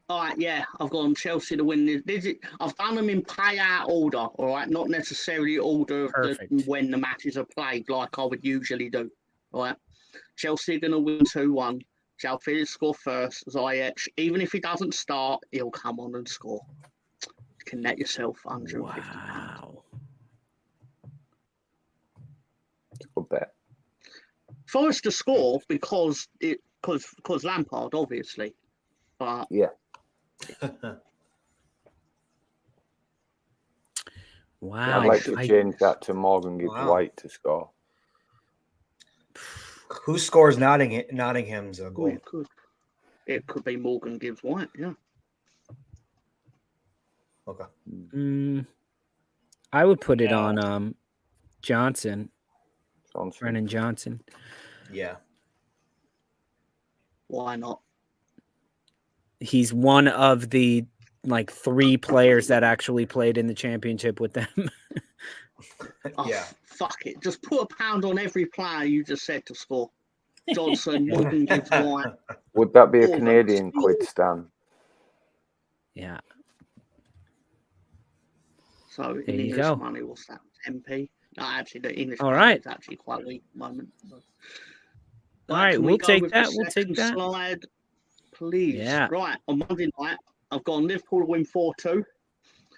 All right, yeah, I've got Chelsea to win this. I've done them in payout order, all right, not necessarily order of when the matches are played like I would usually do. All right, Chelsea are going to win 2-1. João Felix score first. Ziyech, even if he doesn't start, he'll come on and score. You can net yourself £150. Wow. Good bet. Forest to score because Lampard, obviously, but Yeah. Wow. I'd like to change that to Morgan gives Wow. White to score. Who scores Nottingham's goal? It could be Morgan Gibbs White, yeah. Okay. I would put it on Johnson. Brennan Johnson. Yeah. Why not? He's one of the 3 players that actually played in the championship with them. Yeah. Fuck it. Just put £1 on every player you just said to score. Johnson, Morgan Gibbs White. Would that be a All Canadian those. quid, Stan? Yeah. So There in you English go. money, what's that? 10p? No, actually, the English All money right. is actually quite weak at the moment. All right, can we we'll go take with that. the We'll take second that. slide, please. Yeah. Right, on Monday night, I've gone Liverpool to win 4-2.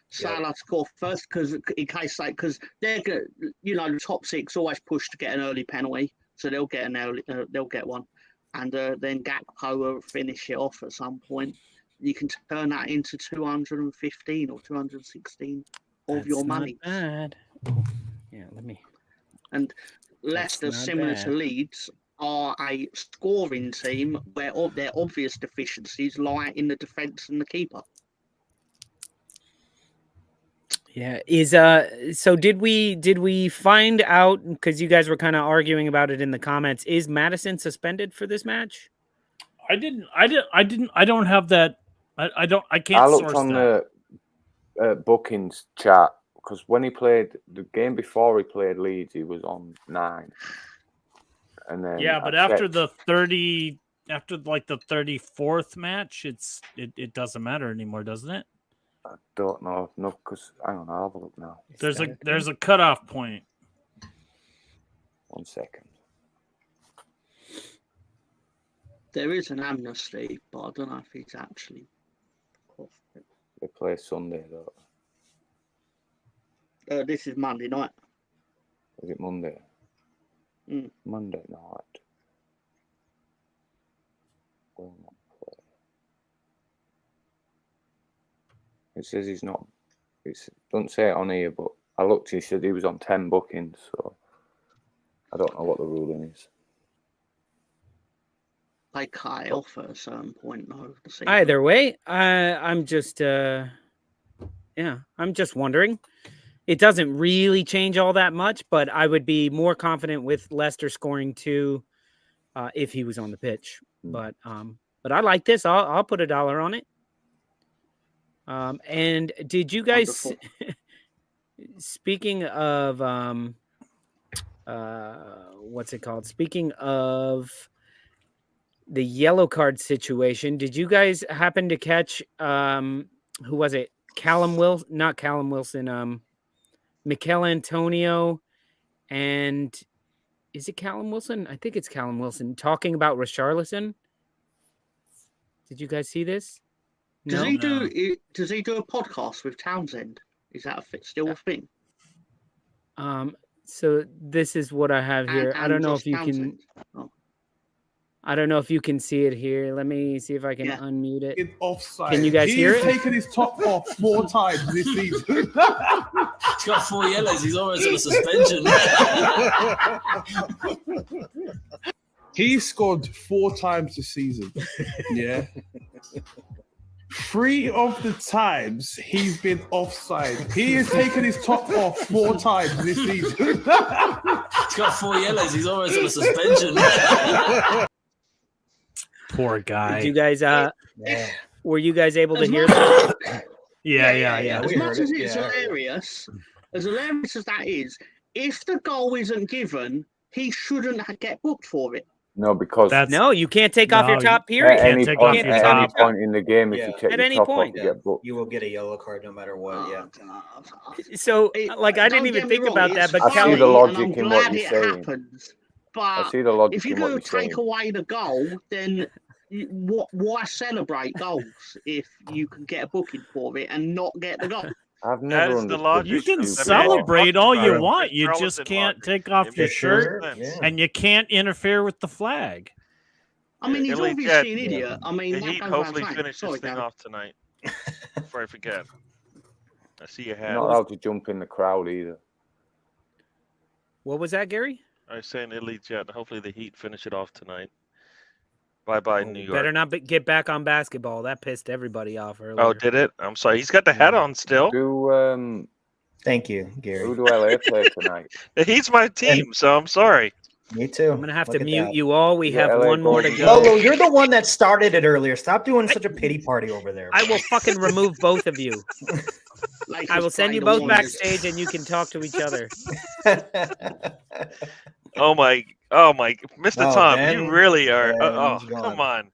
Salah to score first because they're good, the top 6 always push to get an early penalty, so they'll get one, and then Gakpo will finish it off at some point. You can turn that into 215 or 216 of your money. Bad. Yeah, let me. And Leicester, not similar bad. to Leeds, are a scoring team where their obvious deficiencies lie in the defence and the keeper. Yeah, so did we find out, because you guys were kind of arguing about it in the comments, is Madison suspended for this match? I don't have that. I can't I looked source on that. the bookings chart because when he played the game before he played Leeds, he was on 9. And then Yeah, but after the 34th match, it doesn't matter anymore, doesn't it? I don't know. No, because hang on, I'll have a look now. There's a cutoff point. 1 second. There is an amnesty, but I don't know if he's actually off it. They play Sunday though. This is Monday night. Is it Monday? Mm. Monday night. Will not play. It says he's not. It doesn't say it on here, but I looked. He said he was on 10 bookings, so I don't know what the ruling is. They cut it off at a certain point, though. Either way, I'm just wondering. It doesn't really change all that much, but I would be more confident with Leicester scoring 2 if he was on the pitch. But I like this. I'll put $1 on it. And did you guys? Speaking of what's it called? Speaking of the yellow card situation, did you guys happen to catch who was it? Not Callum Wilson, Mikel Antonio, and is it Callum Wilson? I think it's Callum Wilson talking about Richarlison. Did you guys see this? Does he do a podcast with Townsend? Is that still a thing? So this is what I have here. I don't know if you can. I don't know if you can see it here. Let me see if I can unmute it. In offside. Can you guys hear it? He's taken his top off 4 times this season. He's got 4 yellows. He's almost on a suspension. He scored 4 times this season. Yeah. 3 of the times he's been offside. He has taken his top off 4 times this season. He's got 4 yellows. He's almost on a suspension. Poor guy. Did you guys were you guys able to hear that? Yeah. As much as it's hilarious, as that is, if the goal isn't given, he shouldn't get booked for it. No, because no, you can't take off your top period. At any point in the game, if you take at your any top point, off, you get booked. You will get a yellow card no matter what. So, I didn't even think about that, but I see the logic in what you're saying. Happens, but I see the logic if you're in what going you're to take saying. away the goal, then why celebrate goals if you can get a booking for it and not get the goal? I've never understood. You can celebrate all you want. You just can't take off your shirt, and you can't interfere with the flag. I mean, he's obviously an idiot. I mean, the Heat hopefully finish this thing off tonight. Before I forget, I see you have. Not allowed to jump in the crowd either. What was that, Gary? I was saying Italy jet. Hopefully the Heat finish it off tonight. Bye, New York. Better not get back on basketball. That pissed everybody off earlier. Oh, did it? I'm sorry. He's got the hat on still. Thank you, Gary. Who do LA play tonight? The Heat's my team, so I'm sorry. Me too. I'm gonna have Look to at mute that. you all. We have LA one more to Golden go. Lolo, you're the one that started it earlier. Stop doing such a pity party over there. I will fucking remove both of you. I will send you both backstage, and you can talk to each other. Oh my, Mr. No, Tom, Ben- you really are. Ben's Come gone. on.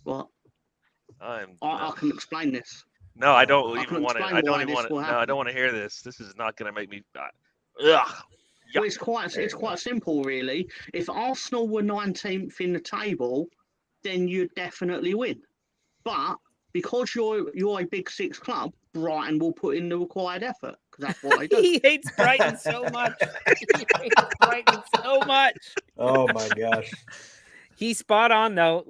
What? I can explain this. No, I don't I even can want to. explain I don't why even this want to. will No, I happen. don't want to hear this. This is not going to make me. Ugh. Well, it's quite simple, really. If Arsenal were 19th in the table, then you'd definitely win. But because you're a Big Six club, Brighton will put in the required effort because that's what they do. He hates Brighton so much. He hates Brighton so much. Oh my gosh. He's spot on though.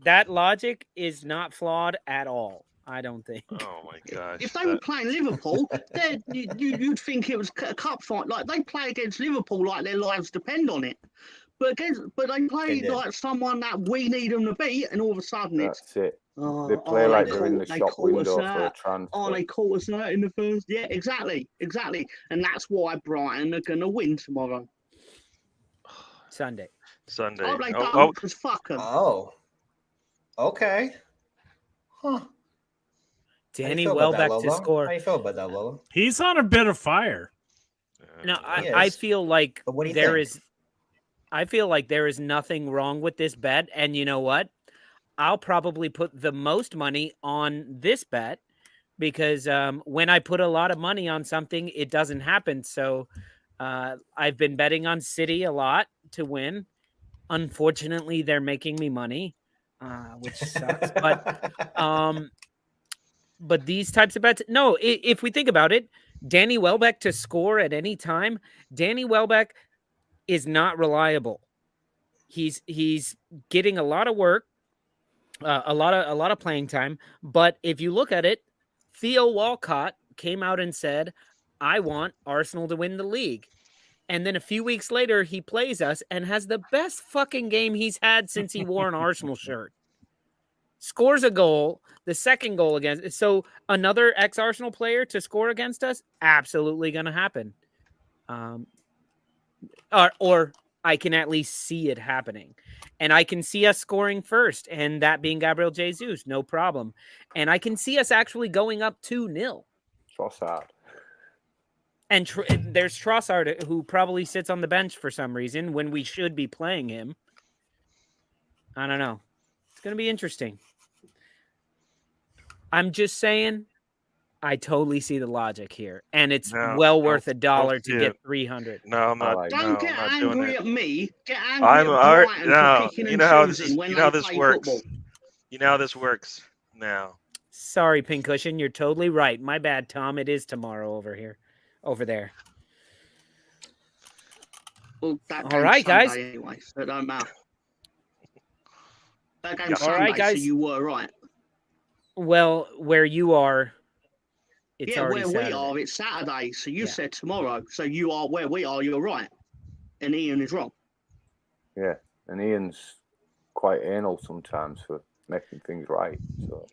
That logic is not flawed at all. I don't think. Oh my gosh. If they were playing Liverpool, then you'd think it was a cup fight. Like they play against Liverpool like their lives depend on it. But they play did. like someone that we need them to beat, and all of a sudden it's That's it. oh, They play like they're in the they shop caught us window for a out. transfer. Oh, they caught us out in the first. Yeah, exactly. And that's why Brighton are going to win tomorrow. Sunday. Oh, they don't, because fuck them. Oh. Okay. Huh. Danny How you feel about that, Welbeck to Lolo? score. How you feel about that, Lolo? He's on a bit of fire. No, He I is. feel like But what do you there think? is. I feel like there is nothing wrong with this bet, and you know what? I'll probably put the most money on this bet because when I put a lot of money on something, it doesn't happen. So I've been betting on City a lot to win. Unfortunately, they're making me money, which sucks. But these types of bets, no. If we think about it, Danny Welbeck to score at any time, Danny Welbeck is not reliable. He's getting a lot of work, a lot of playing time. But if you look at it, Theo Walcott came out and said, "I want Arsenal to win the league." And then a few weeks later, he plays us and has the best fucking game he's had since he wore an Arsenal shirt. Scores a goal, the second goal against. So another ex-Arsenal player to score against us, absolutely going to happen. Or I can at least see it happening. And I can see us scoring first, and that being Gabriel Jesus, no problem. And I can see us actually going up 2-0. Trossard. And there's Trossard, who probably sits on the bench for some reason when we should be playing him. I don't know. It's going to be interesting. I'm just saying, I totally see the logic here. And it's well worth $1 to get 300. No, I'm not. Don't get I'm not doing angry it. at me. Get angry I'm at all right. Brighton No, for picking you and know how this choosing is. when You know how they this play works. football. You know how this works now. Sorry, Pincushion. You're totally right. My bad, Tom. It is tomorrow over there. Well, that All game's right, Sunday guys. anyway, so it don't matter. That game's All Sunday, right, guys. so you were right. Well, where you are, it's already where Saturday. we are, it's Saturday. So you Yeah. said tomorrow. So you are where we are, you're right. And Ian is wrong. Yeah, and Ian's quite anal sometimes for making things right. So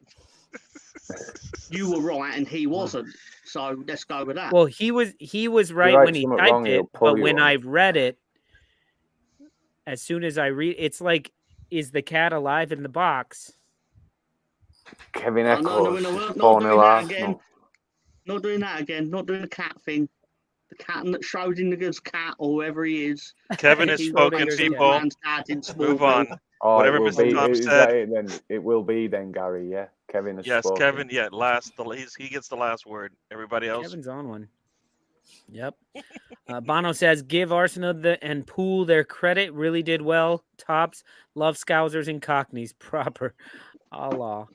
You were right and he wasn't. So let's go with that. Well, he was right write when he something typed wrong, he'll it, pull but you when on I it. read it, as soon as I read, it's like, is the cat alive in the box? Kevin Oh, Eccles, no, not 4-0 doing that again. Arsenal. Not doing that again. Not doing the cat thing. The cat that Schrodinger's cat or whoever he is. Kevin has He spoken, was people. man's dad in Move Smallville. on. Oh, Whatever it will Mr. be. Tom Is said. that it then? It will be then, Gary. Yeah, Kevin has Yes, spoken. Kevin. Yeah, he gets the last word. Everybody else. Kevin's on one. Yep. Bono says, give Arsenal and Poole their credit. Really did well. Tops. Love Scousers and Cockneys. Proper. Allah.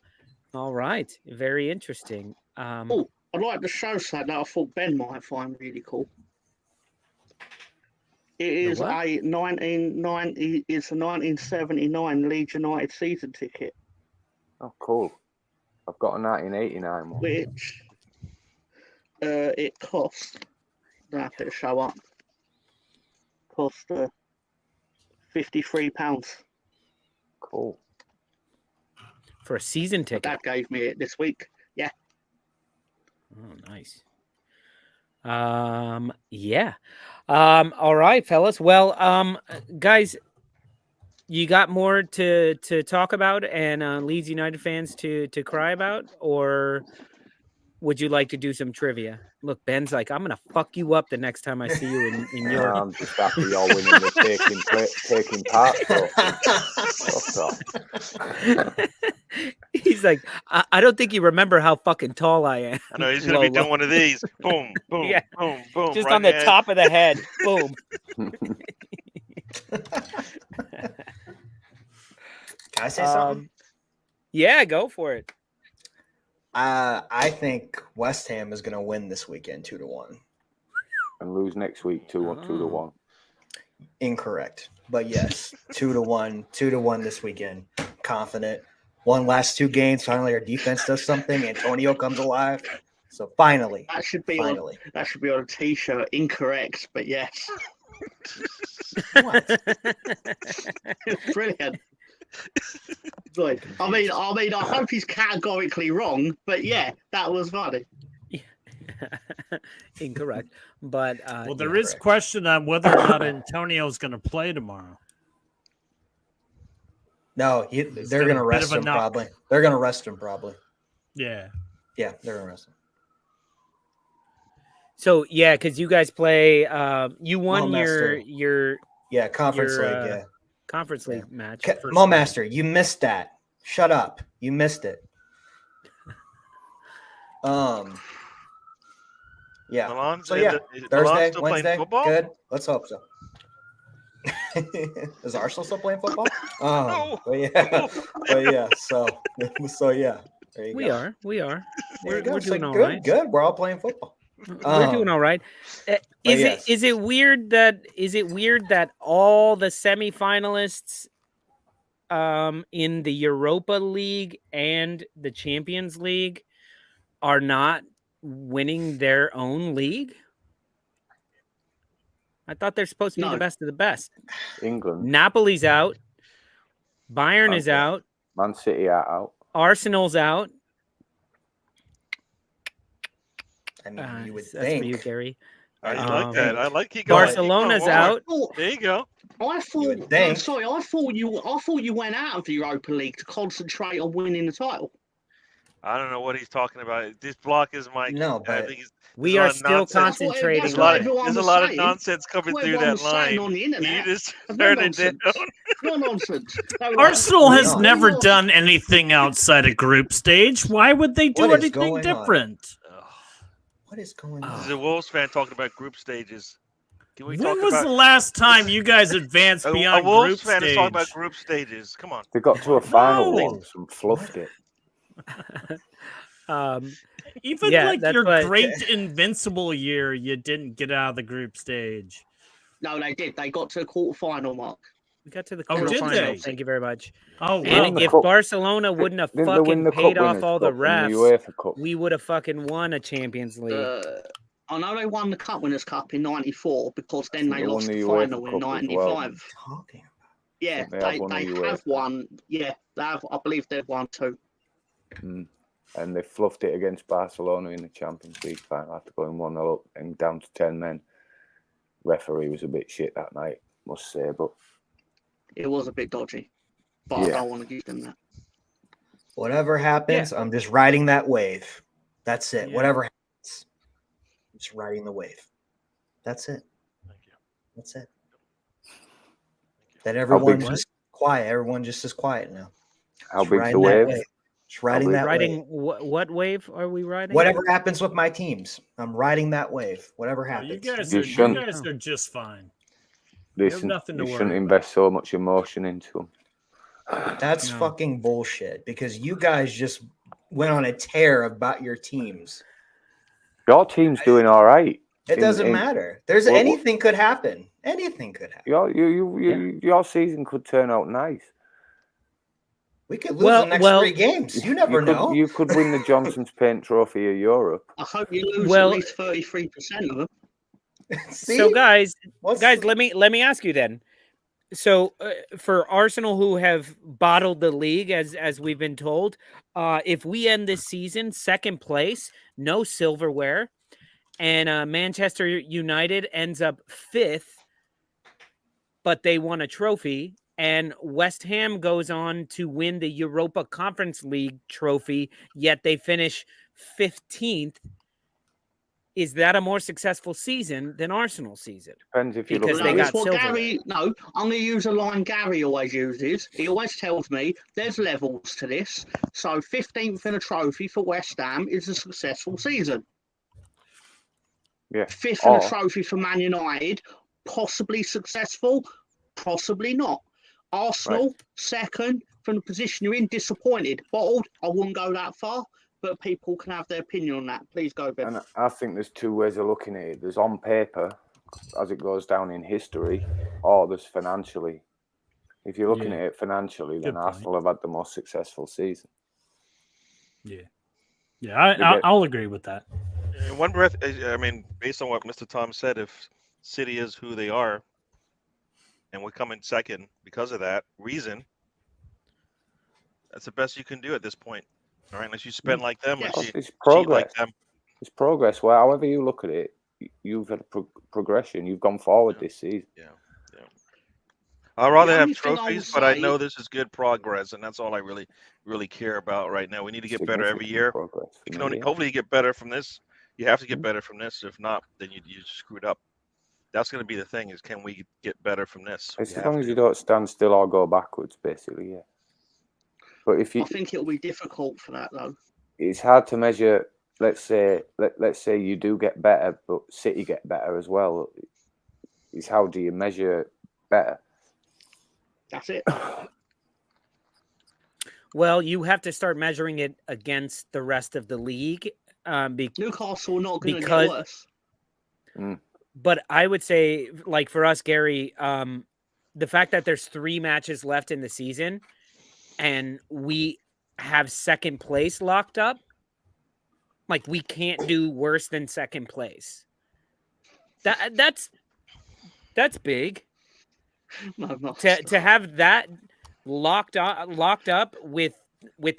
All right. Very interesting. Oh, I'd like to show something that I thought Ben might find really cool. It is what? a 1990. It's a 1979 Leeds United season ticket, Oh, cool. I've got a 1989 one. which it cost. I don't have to show up. cost £53 Cool. For a season My ticket. dad gave me it this week. Yeah. Oh, nice. Yeah. All right, fellas. Well, guys, you got more to talk about and Leeds United fans to cry about, or would you like to do some trivia? Look, Ben's like, I'm gonna fuck you up the next time I see you in York. I'm just happy y'all winning the taking part trophy. He's like, I don't think you remember how fucking tall I am. I know he's gonna be Lolo. doing one of these. Boom, boom, Yeah. boom, boom. Just right on the in head. top of the head. Boom. Can I say something? Yeah, go for it. I think West Ham is going to win this weekend 2-1. And lose next week 2-1. Incorrect, but yes, 2-1, 2-1 this weekend. Confident. Won last 2 games. Finally, our defense does something. Antonio comes alive. So finally, That should be on a t-shirt. Incorrect, but yes. What? Brilliant. Good. I mean, I hope he's categorically wrong, but yeah, that was funny. Incorrect, but well, there is question on whether or not Antonio's going to play tomorrow. No, they're going to rest him probably. They're going to rest him probably. Yeah. Yeah, they're going to rest him. So yeah, because you guys play. You won Master. your conference league. Yeah, conference league match. Mo Master, you missed that. Shut up. You missed it. Yeah. Milan's So yeah, Thursday, still Wednesday. football? Good. Let's hope so. Is Arsenal still playing football? No. But yeah. But yeah. So yeah. There you We go. are. There you go. We're So doing all good. right. Good. We're all playing football. We're doing all right. Is it weird that all the semifinalists in the Europa League and the Champions League are not winning their own league? I thought they're supposed to be the best of the best. England. Napoli's out. Bayern is out. Man City are out. Arsenal's out. I mean, you would that's think. for you, Gary. I like that. I like you going. Barcelona's keep going out. There you go. I thought you went out of the Europa League to concentrate on winning the title. I don't know what he's talking about. This block is Mike. No, I but think we are still concentrating. There's a lot of nonsense coming through that line. On the internet. You just turn it down. No nonsense. Arsenal has never done anything outside of group stage. Why would they do anything different? What is going on? This is a Wolves fan talking about group stages. Can we when was the last time you guys advanced beyond a Wolves group fan stage? is talking about group stages. Come on. They got to a final once and fluffed it. Even your great invincible year, you didn't get out of the group stage. No, they did. They got to the quarterfinal, Mark. We got to the Oh, did quarterfinal. they? Thank you very much. Oh, and if Barcelona wouldn't have fucking paid off all the refs, Cup. we would have fucking won a Champions League. I know they won the Cup Winners' Cup in '94 because then they lost the final in '95. Yeah, they have won. Yeah, I believe they've won 2. And they fluffed it against Barcelona in the Champions League final after going 1-0 up and down to 10 men. Referee was a bit shit that night, must say, but it was a bit dodgy. But I don't want to give them that. Whatever happens, I'm just riding that wave. That's it. Yeah. Whatever happens, I'm just riding the wave. That's it. Thank you. That's it. That everyone's just quiet. Everyone just is quiet now. How big's the wave? Just riding that riding wave. What wave are we riding? Whatever happens with my teams, I'm riding that wave. Whatever happens. You guys are just fine. Listen, nothing to you worry shouldn't about. invest so much emotion into them. That's fucking bullshit because you guys just went on a tear about your teams. Your team's doing all right. It doesn't matter. There's anything could happen. Anything could happen. Your season could turn out nice. We could lose the next 3 games. You never know. You could win the Johnson's Paint Trophy of Europe. I hope you lose at least 33% of them. So guys, What's let me ask you then. So for Arsenal, who have bottled the league, as we've been told, if we end this season second place, no silverware, and Manchester United ends up fifth, but they won a trophy, and West Ham goes on to win the Europa Conference League trophy, yet they finish 15th. Is that a more successful season than Arsenal's season? Depends if you look Because at they No, it. got that's what silverware. Gary. No, I'm going to use a line Gary always uses. He always tells me there's levels to this. So 15th in a trophy for West Ham is a successful season. Yeah. 5th in a Or trophy for Man United, possibly successful, possibly not. Arsenal, second, from the position you're in, disappointed. Bottled, I wouldn't go that far, but people can have their opinion on that. Please go, Ben. and I think there's two ways of looking at it. There's on paper, as it goes down in history, or there's financially. If you're looking Yeah. at it financially, then Good point. Arsenal have had the most successful season. Yeah, They I'll agree with that. In one breath, I mean, based on what Mr. Tom said, if City is who they are, and we come in second because of that reason, that's the best you can do at this point. All right, unless you spend like them, Yes. unless you It's cheat progress. like them. It's progress. Well, however you look at it, you've had a progression. You've gone forward this season. Yeah. I'd rather The have only thing I trophies, will but I say- know this is good progress, and that's all I really care about right now. We need to get better every Significant year. progress for You can me, only yeah. hopefully you get better from this. You have to get better from this. If not, then you screwed up. That's going to be the thing: is can we get better from this? As We have long as to. you don't stand still or go backwards, basically, yeah. But if I you, think it'll be difficult for that, though. it's hard to measure. Let's say you do get better, but City get better as well. Is how do you measure better? That's it. Well, you have to start measuring it against the rest of the league. Newcastle not going to get because- worse. But I would say, like for us, Gary, the fact that there's 3 matches left in the season and we have second place locked up, like we can't do worse than second place. That's big. No, not To have that locked up with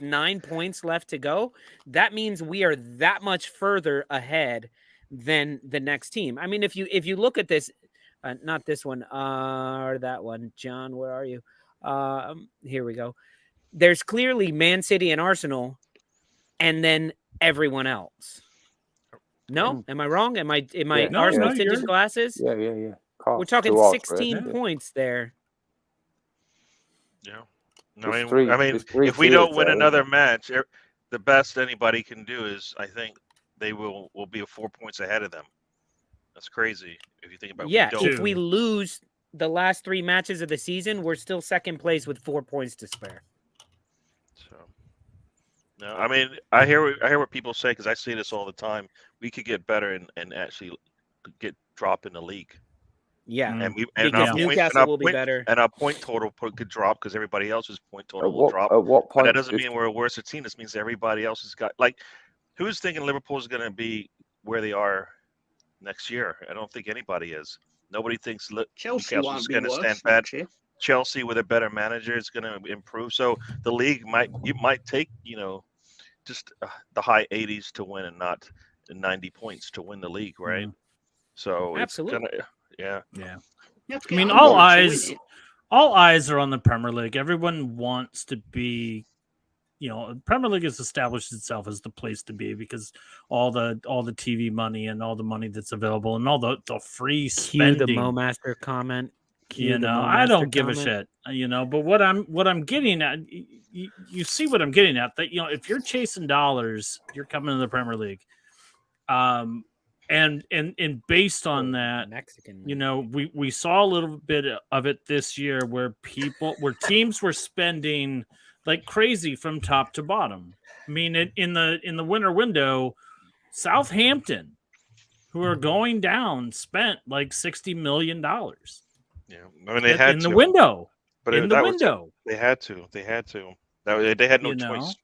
9 points left to go, that means we are that much further ahead than the next team. I mean, if you look at this, not this one, or that one, John, where are you? Here we go. There's clearly Man City and Arsenal, and then everyone else. No, am I wrong? Am I Yeah. No, Arsenal no, tinted you're- glasses? Yeah. We're talking Two or 16 three. points there. Yeah. There's three- I mean, there's three if we don't tiers win there, another isn't match, the best anybody can do is, I think, they will be 4 points ahead of them. That's crazy if you think about. Yeah, we don't. if we lose the last 3 matches of the season, we're still second place with 4 points to spare. So, no, I mean, I hear what people say because I see this all the time. We could get better and actually get drop in the league. Yeah, And because Newcastle will be better. And our point total could drop because everybody else's point total will drop. At what But point? that doesn't mean we're a worse team. This means everybody else has got, like, who's thinking Liverpool's going to be where they are next year? I don't think anybody is. Nobody thinks Chelsea Newcastle's won't be going to worse stand bad. next year. Chelsea with a better manager is going to improve. So the league might take just the high 80s to win and not the 90 points to win the league, right? So Absolutely. it's yeah. You have to I get mean, 100 all to win eyes it. all eyes are on the Premier League. Everyone wants to be, Premier League has established itself as the place to be because all the TV money and all the money that's available and all the free Cue spending. the Momaster comment. Cue the I Momaster don't give a comment. shit. But what I'm getting at, you see what I'm getting at, that if you're chasing dollars, you're coming to the Premier League. And based on that, Mexican, we saw a little bit of it this year where teams were spending like crazy from top to bottom. I mean, in the winter window, Southampton, who are going down, spent like $60 million. Yeah, I mean they had in to. the window. But in the that was it. window, They had to. They had no choice.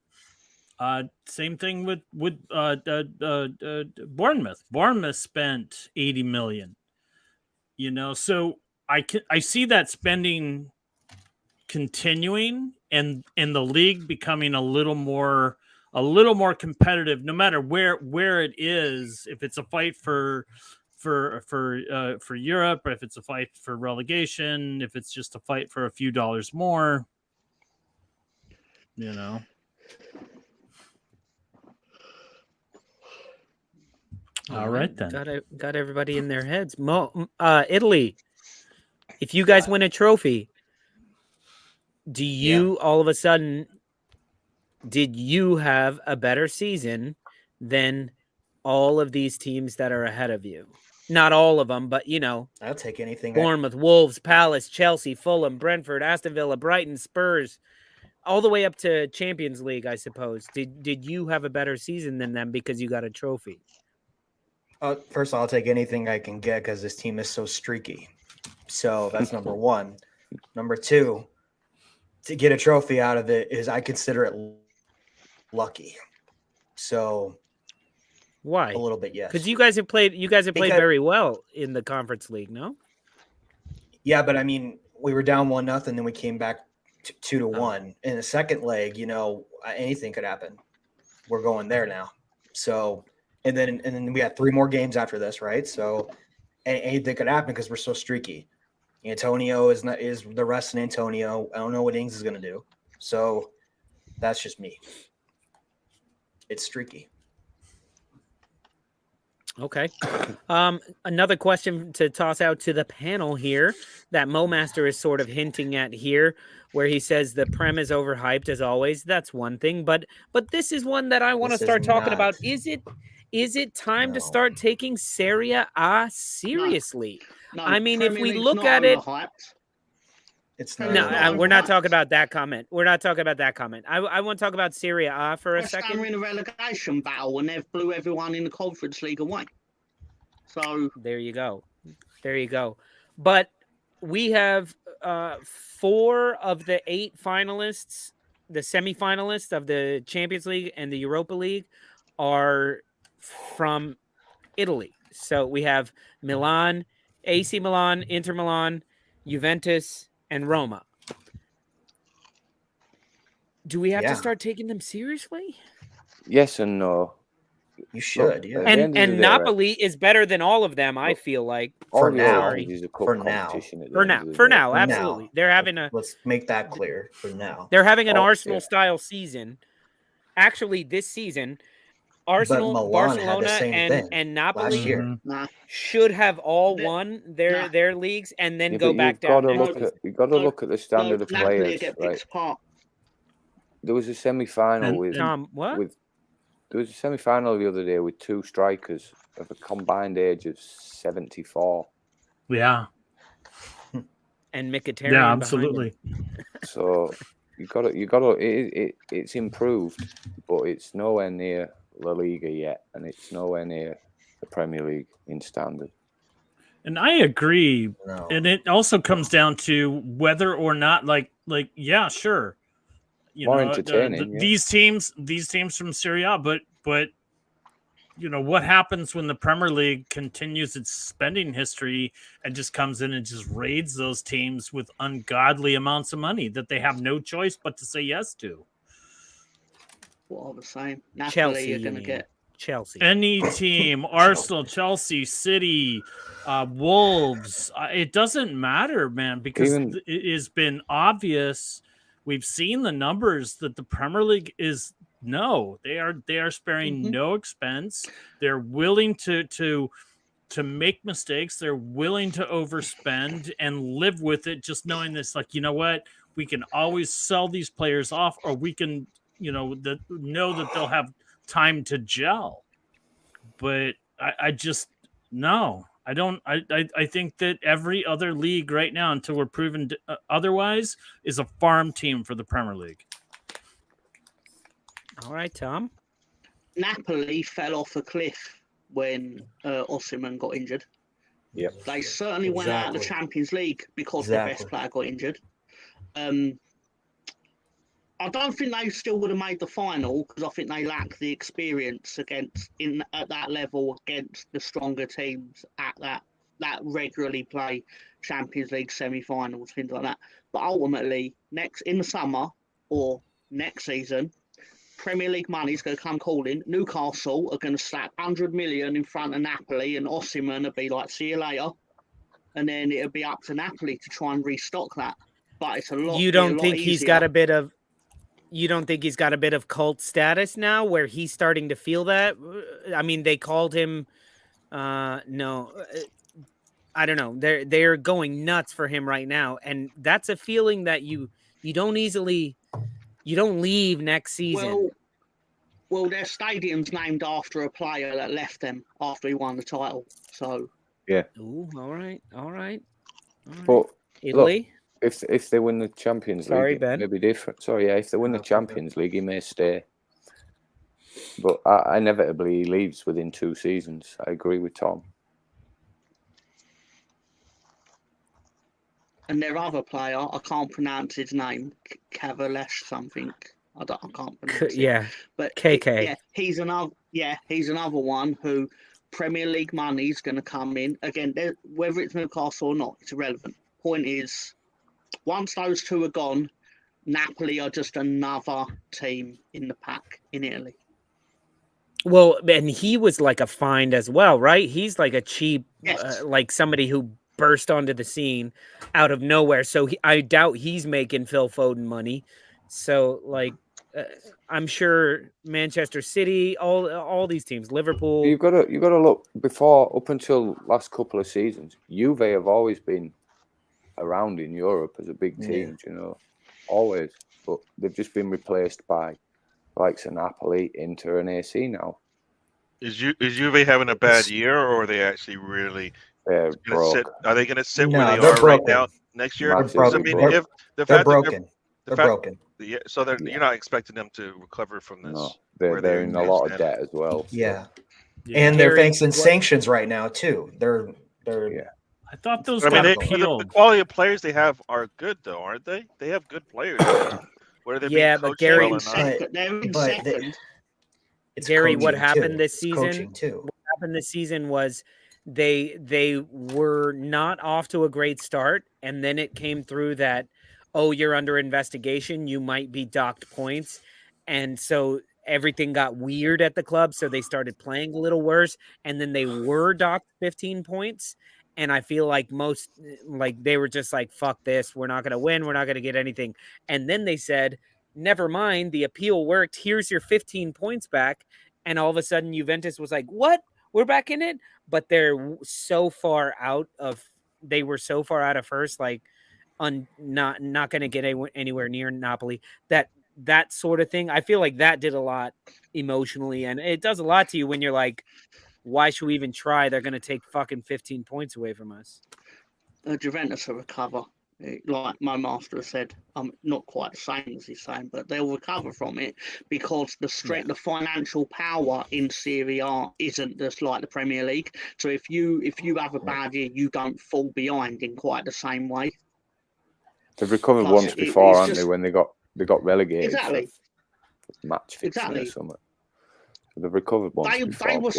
Same thing with Bournemouth. Bournemouth spent $80 million. So I see that spending continuing and the league becoming a little more competitive, no matter where it is. If it's a fight for Europe, or if it's a fight for relegation, if it's just a fight for a few dollars more, All right then. Got everybody in their heads. Italy. If you guys win a trophy, do you all of a sudden, did you have a better season than all of these teams that are ahead of you? Not all of them, but I'll take anything. Bournemouth, Wolves, Palace, Chelsea, Fulham, Brentford, Aston Villa, Brighton, Spurs, all the way up to Champions League, I suppose. Did you have a better season than them because you got a trophy? First, I'll take anything I can get because this team is so streaky. So that's number one. Number two, to get a trophy out of it is I consider it lucky. So why? A little bit, yes. Because you guys have played very well in the Conference League, no? Yeah, but I mean, we were down 1-0, then we came back 2-1. In the second leg, anything could happen. We're going there now. So, and then we had 3 more games after this, right? So anything could happen because we're so streaky. Antonio is the rest in Antonio. I don't know what Ings is going to do. So that's just me. It's streaky. Okay. Another question to toss out to the panel here that Mo Master is sort of hinting at here, where he says the Prem is overhyped as always. That's one thing, but this is one that I want to start talking about. Is it time to start taking Serie A seriously? No, I mean, if we League's look not at it, overhyped. It's not. No, we're not talking about that comment. We're not talking about that comment. I want to talk about Serie A for a second. They're in a relegation battle and they've blew everyone in the Conference League away. So there you go. But we have 4 of the 8 finalists, the semifinalists of the Champions League and the Europa League, are from Italy. So we have Milan, AC Milan, Inter Milan, Juventus, and Roma. Do we have to start taking them seriously? Yes and no. You should, yeah. And Napoli is better than all of them, I feel like. For now, absolutely. They're having let's make that clear. For now, they're having an Arsenal-style season. Actually, this season, Arsenal, Barcelona, and Napoli should have all won their leagues and then go back down. You've got to look at the standard of players, right? There was a semi-final there was a semi-final the other day with 2 strikers of a combined age of 74. Yeah. And Mkhitaryan. Yeah, absolutely. So you got to. It's improved, but it's nowhere near La Liga yet, and it's nowhere near the Premier League in standard. And I agree. No. And it also comes down to whether or not, yeah, sure. More entertaining. These teams from Serie A, but what happens when the Premier League continues its spending history and just comes in and just raids those teams with ungodly amounts of money that they have no choice but to say yes to? All the same. Napoli Chelsea, are going to get Chelsea. Any team, Arsenal, Chelsea, City, Wolves. It doesn't matter, man, because it has been obvious. We've seen the numbers that the Premier League is they are sparing no expense. They're willing to make mistakes. They're willing to overspend and live with it, just knowing this, what, we can always sell these players off, or we can, know that they'll have time to gel. But I just no. I don't. I think that every other league right now, until we're proven otherwise, is a farm team for the Premier League. All right, Tom. Napoli fell off a cliff when Osimhen got injured. Yep. They certainly went out of the Champions League because their best player got injured. I don't think they still would have made the final because I think they lack the experience at that level against the stronger teams at that that regularly play Champions League semi-finals, things like that. But ultimately, in the summer or next season, Premier League money is going to come calling. Newcastle are going to slap 100 million in front of Napoli, and Osimhen will be like, "See you later," and then it'll be up to Napoli to try and restock that. But it's a lot. You don't think easier. he's got a bit of? You don't think he's got a bit of cult status now, where he's starting to feel that? I mean, they called him. No, I don't know. They're going nuts for him right now, and that's a feeling that you don't easily. You don't leave next season. Well, their stadium's named after a player that left them after he won the title. So yeah. Ooh, all right. But Italy. Look, if they win the Champions League, Ben. it may be different. Sorry, yeah. If they win the Champions League, he may stay. But I inevitably he leaves within 2 seasons. I agree with Tom. And their other player, I can't pronounce his name, Cavalesh something. I can't pronounce it. Yeah, but KK. He's another one who Premier League money is going to come in again. Whether it's Newcastle or not, it's irrelevant. Point is, once those two are gone, Napoli are just another team in the pack in Italy. Well, and he was like a find as well, right? He's like a cheap, like somebody who burst onto the scene out of nowhere. So I doubt he's making Phil Foden money. So like, I'm sure Manchester City, all these teams, Liverpool. You've got to look up until last couple of seasons. Juve have always been around in Europe as a big team, you know, always. But they've just been replaced by likes of Napoli, Inter, and AC now. Is Juve having a bad year, or are they actually really? They're broke. Are they going to sit No, where they they're are broken. right now next year? They're broken. They're broken. They're broken. Yeah, so you're not expecting them to recover from this. No, they're in a lot of debt as well. Yeah, so. And they're facing sanctions right now too. They're I thought those. I mean, the quality of players they have are good, though, aren't they? They have good players. Whether they're being coached well or not. They're in second. Gary, what happened this season? What happened this season was they were not off to a great start, and then it came through that, oh, you're under investigation, you might be docked points, and so everything got weird at the club. So they started playing a little worse, and then they were docked 15 points. And I feel like they were just like, fuck this. We're not going to win. We're not going to get anything. And then they said, never mind. The appeal worked. Here's your 15 points back. And all of a sudden Juventus was like, what? We're back in it. But they're so far out of, they were so far out of first, like not going to get anywhere near Napoli, that sort of thing. I feel like that did a lot emotionally. And it does a lot to you when you're like, why should we even try? They're going to take fucking 15 points away from us. Juventus will recover. Like my master said, not quite the same as he's saying, but they'll recover from it because the strength, the financial power in Serie A isn't just like the Premier League. So if you have a bad year, you don't fall behind in quite the same way. They've recovered once before, haven't they? When they got relegated. Exactly. For match fixing or something. They've recovered once before.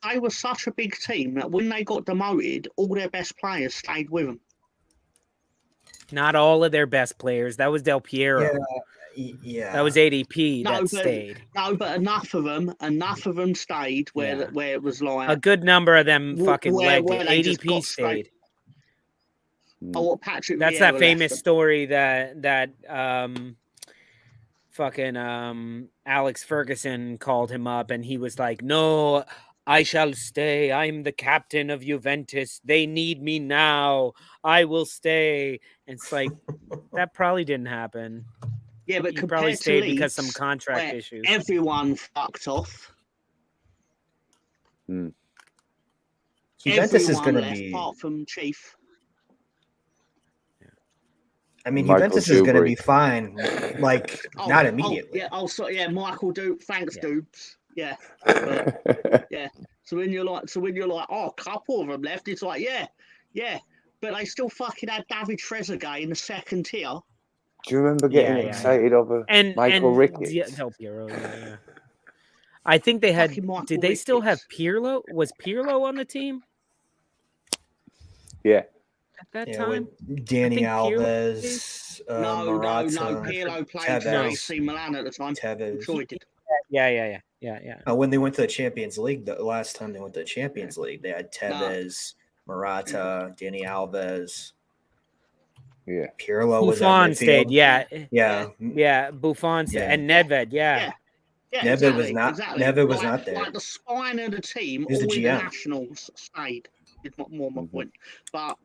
They were such a big team that when they got demoted, all their best players stayed with them. Not all of their best players. That was Del Piero. Yeah. That was ADP stayed. No, but enough of them stayed where it was like a good number of them fucking legged it. ADP stayed. Oh, Patrick. That's that famous story that fucking Alex Ferguson called him up and he was like, "No, I shall stay. I'm the captain of Juventus. They need me now. I will stay." And it's like, that probably didn't happen. Yeah, but you probably stayed because some contract issues. Everyone fucked off. Juventus is going to be, apart from Chief. I mean, Juventus is going to be fine. Like, not immediately. Michael Dupe. Thanks, Dupes. Yeah. But, So when you're like, oh, a couple of them left, it's like, yeah. But they still fucking had David Trezeguet in the second tier. Do you remember getting excited over Michael Ricketts? Yeah, Del Piero, yeah. I think they had. Did they still have Pirlo? Was Pirlo on the team? Yeah. At that Yeah, time, with Danny think Pirlo Alves, No, Morata, Pirlo played for Tevez. AC Milan at the time. I'm Tevez. sure he did. yeah. When they went to the Champions League, the last time they went to the Champions League, they had Tevez, Morata, Danny Alves. Yeah. Pirlo was at Buffon midfield. stayed, Yeah. Buffon stayed, Yeah. and Nedved, yeah. Yeah, Nedved exactly, was not. exactly. Nedved was not there. Like the spine of the team, He was all the with the GM. nationals stayed. Is more my Mhm. point. But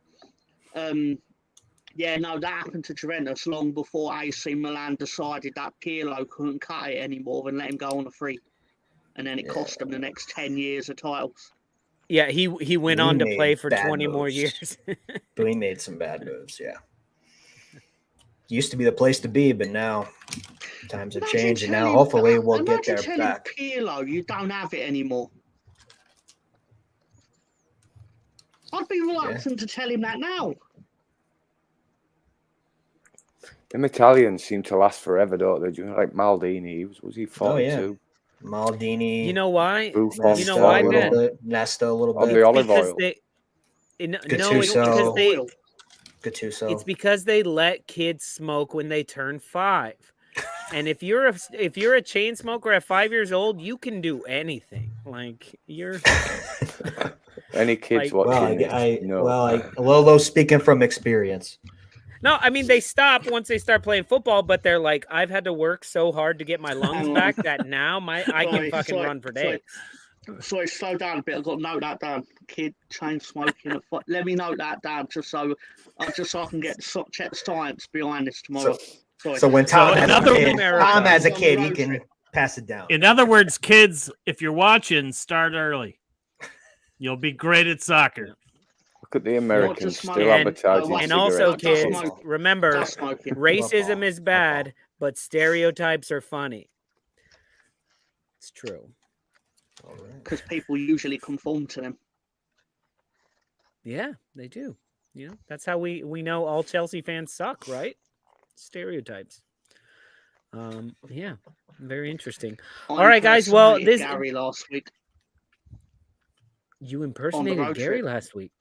yeah, no, that happened to Juventus long before AC Milan decided that Pirlo couldn't cut it anymore and let him go on a free, and then it cost them the next 10 years of titles. Yeah, he went on to play for 20 more moves. years. But he made some bad moves. Yeah. Used to be the place to be, but now times have changed, and now hopefully we'll get there back. Pirlo, you don't have it anymore. I'd be reluctant to tell him that now. Them Italians seem to last forever, don't they? Like Maldini, was he 42? Maldini. You know why? Buffon, You know why, Ben? Nesta a little On bit. the olive Because oil. Gattuso. It's because they let kids smoke when they turn 5. And if you're a chain smoker at 5 years old, you can do anything. Like you're Any kids like, watching this? No. Lolo speaking from experience. No, I mean they stop once they start playing football, but they're like, I've had to work so hard to get my lungs back that now I can fucking run for days. Sorry, slow down a bit. I've got to note that down. Kid chain smoking. Let me note that down just so I can check the science behind this tomorrow. So when Tom has a kid, he can pass it down. In other words, kids, if you're watching, start early. You'll be great at soccer. Look at the Americans still advertising and also, kids, cigarettes. remember, racism is bad, but stereotypes are funny. It's true. Because people usually conform to them. Yeah, they do. You know, that's how we know all Chelsea fans suck, right? Stereotypes. Yeah, very interesting. All right, guys. Well, Gary last week. You impersonated Gary last week.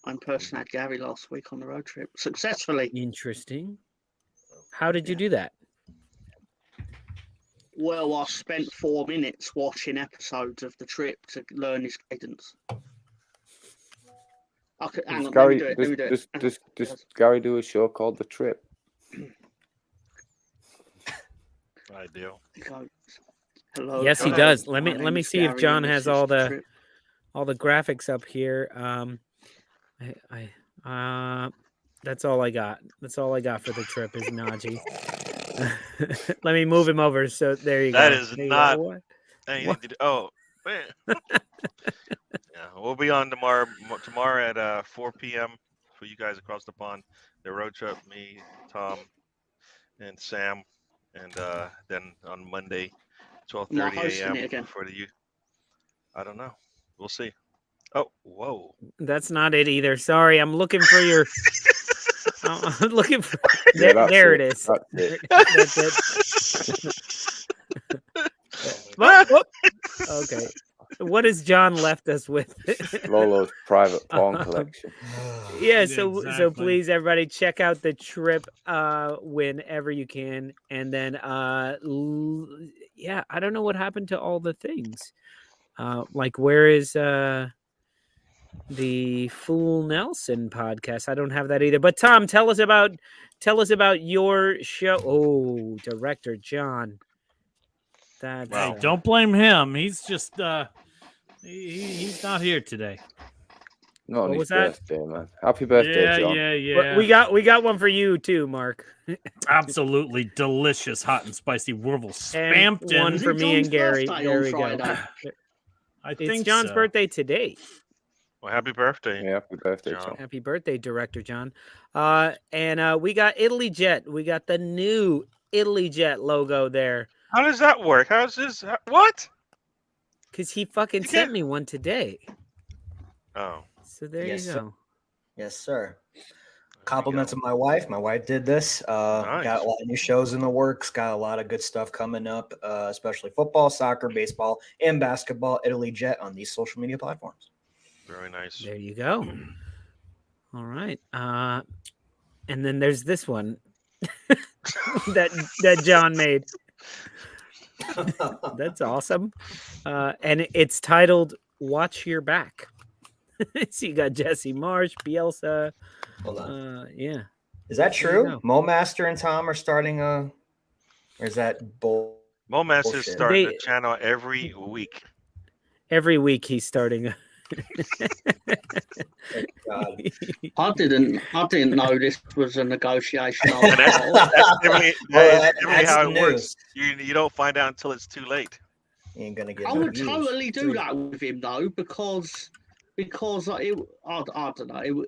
I impersonated Gary last week on the road trip successfully. Interesting. How did you do that? Well, I spent 4 minutes watching episodes of the trip to learn his cadence. Hang on, Gary, let me do it. Does Gary do a show called The Trip? I do. Hello. Yes, he does. Let me see if John Gary, has all the graphics up here. That's all I got. That's all I got for the trip is Najee. Let me move him over. So there you go. That is there not anything to do. Oh, man. Yeah, we'll be on tomorrow at 4 p.m. for you guys across the pond. The road trip, me, Tom, and Sam, and then on Monday, 12:30 a.m. for the. I don't know. We'll see. Oh, whoa. That's not it either. Sorry, I'm looking for your. I'm looking for. There it is. That's it. Okay. What has John left us with? Lolo's private porn collection. Yeah, so please, everybody, check out the trip whenever you can, and then yeah, I don't know what happened to all the things. Like, where is the Fool Nelson podcast? I don't have that either. But Tom, tell us about your show. Oh, director John. That's Hey, don't blame him. He's just he's not here today. Not on What his was that? birthday, man. Happy birthday, John. Yeah. We got one for you too, Mark. Absolutely delicious, hot and spicy Wervel And Spampton. one for me and Gary. There we go. It's John's birthday today. Well, happy birthday. Yeah, happy birthday, John. Happy birthday, Director John. And we got Italy Jet. We got the new Italy Jet logo there. How does that work? How's this? What? Because he fucking sent me one today. Oh. So there you go. Yes, sir. Compliments of my wife. My wife did this. Nice. Got a lot of new shows in the works. Got a lot of good stuff coming up, especially football, soccer, baseball, and basketball. Italy Jet on these social media platforms. Very nice. There you go. All right. And then there's this one that John made. That's awesome. And it's titled "Watch Your Back." So you got Jesse Marsh, Bielsa. Hold on. Yeah. Is that There you true? go. Mo Master and Tom are starting or is that bull? Mo Master's Bullshit. starting They- the channel every week. Every week he's starting. God. I didn't know this was a negotiation. And that's typically, Well, that is typically that's how the it works. news. You don't find out until it's too late. You ain't gonna get I no would views. totally do that with him though, because I don't know.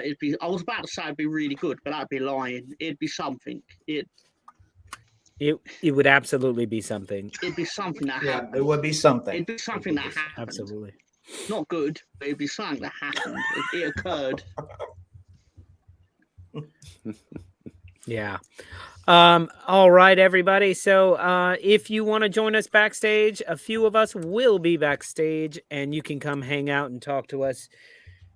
It'd be. I was about to say it'd be really good, but that'd be lying. It'd be something. It would absolutely be something. It'd be something that Yeah, happened. it would be something. It'd be something that happened. Absolutely. Not good, but it'd be something that happened. It occurred. Yeah. All right, everybody. So if you want to join us backstage, a few of us will be backstage, and you can come hang out and talk to us,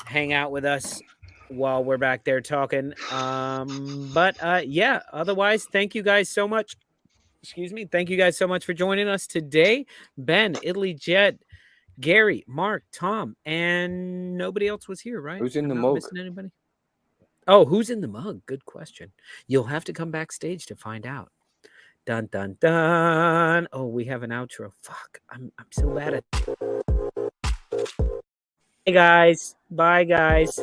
hang out with us while we're back there talking. Yeah, otherwise, thank you guys so much. Excuse me. Thank you guys so much for joining us today. Ben, Italy Jet, Gary, Mark, Tom, and nobody else was here, right? Who's in the I'm not mug? missing anybody? Oh, who's in the mug? Good question. You'll have to come backstage to find out. Dun dun dun. Oh, we have an outro. Fuck. I'm so bad at. Hey guys. Bye guys.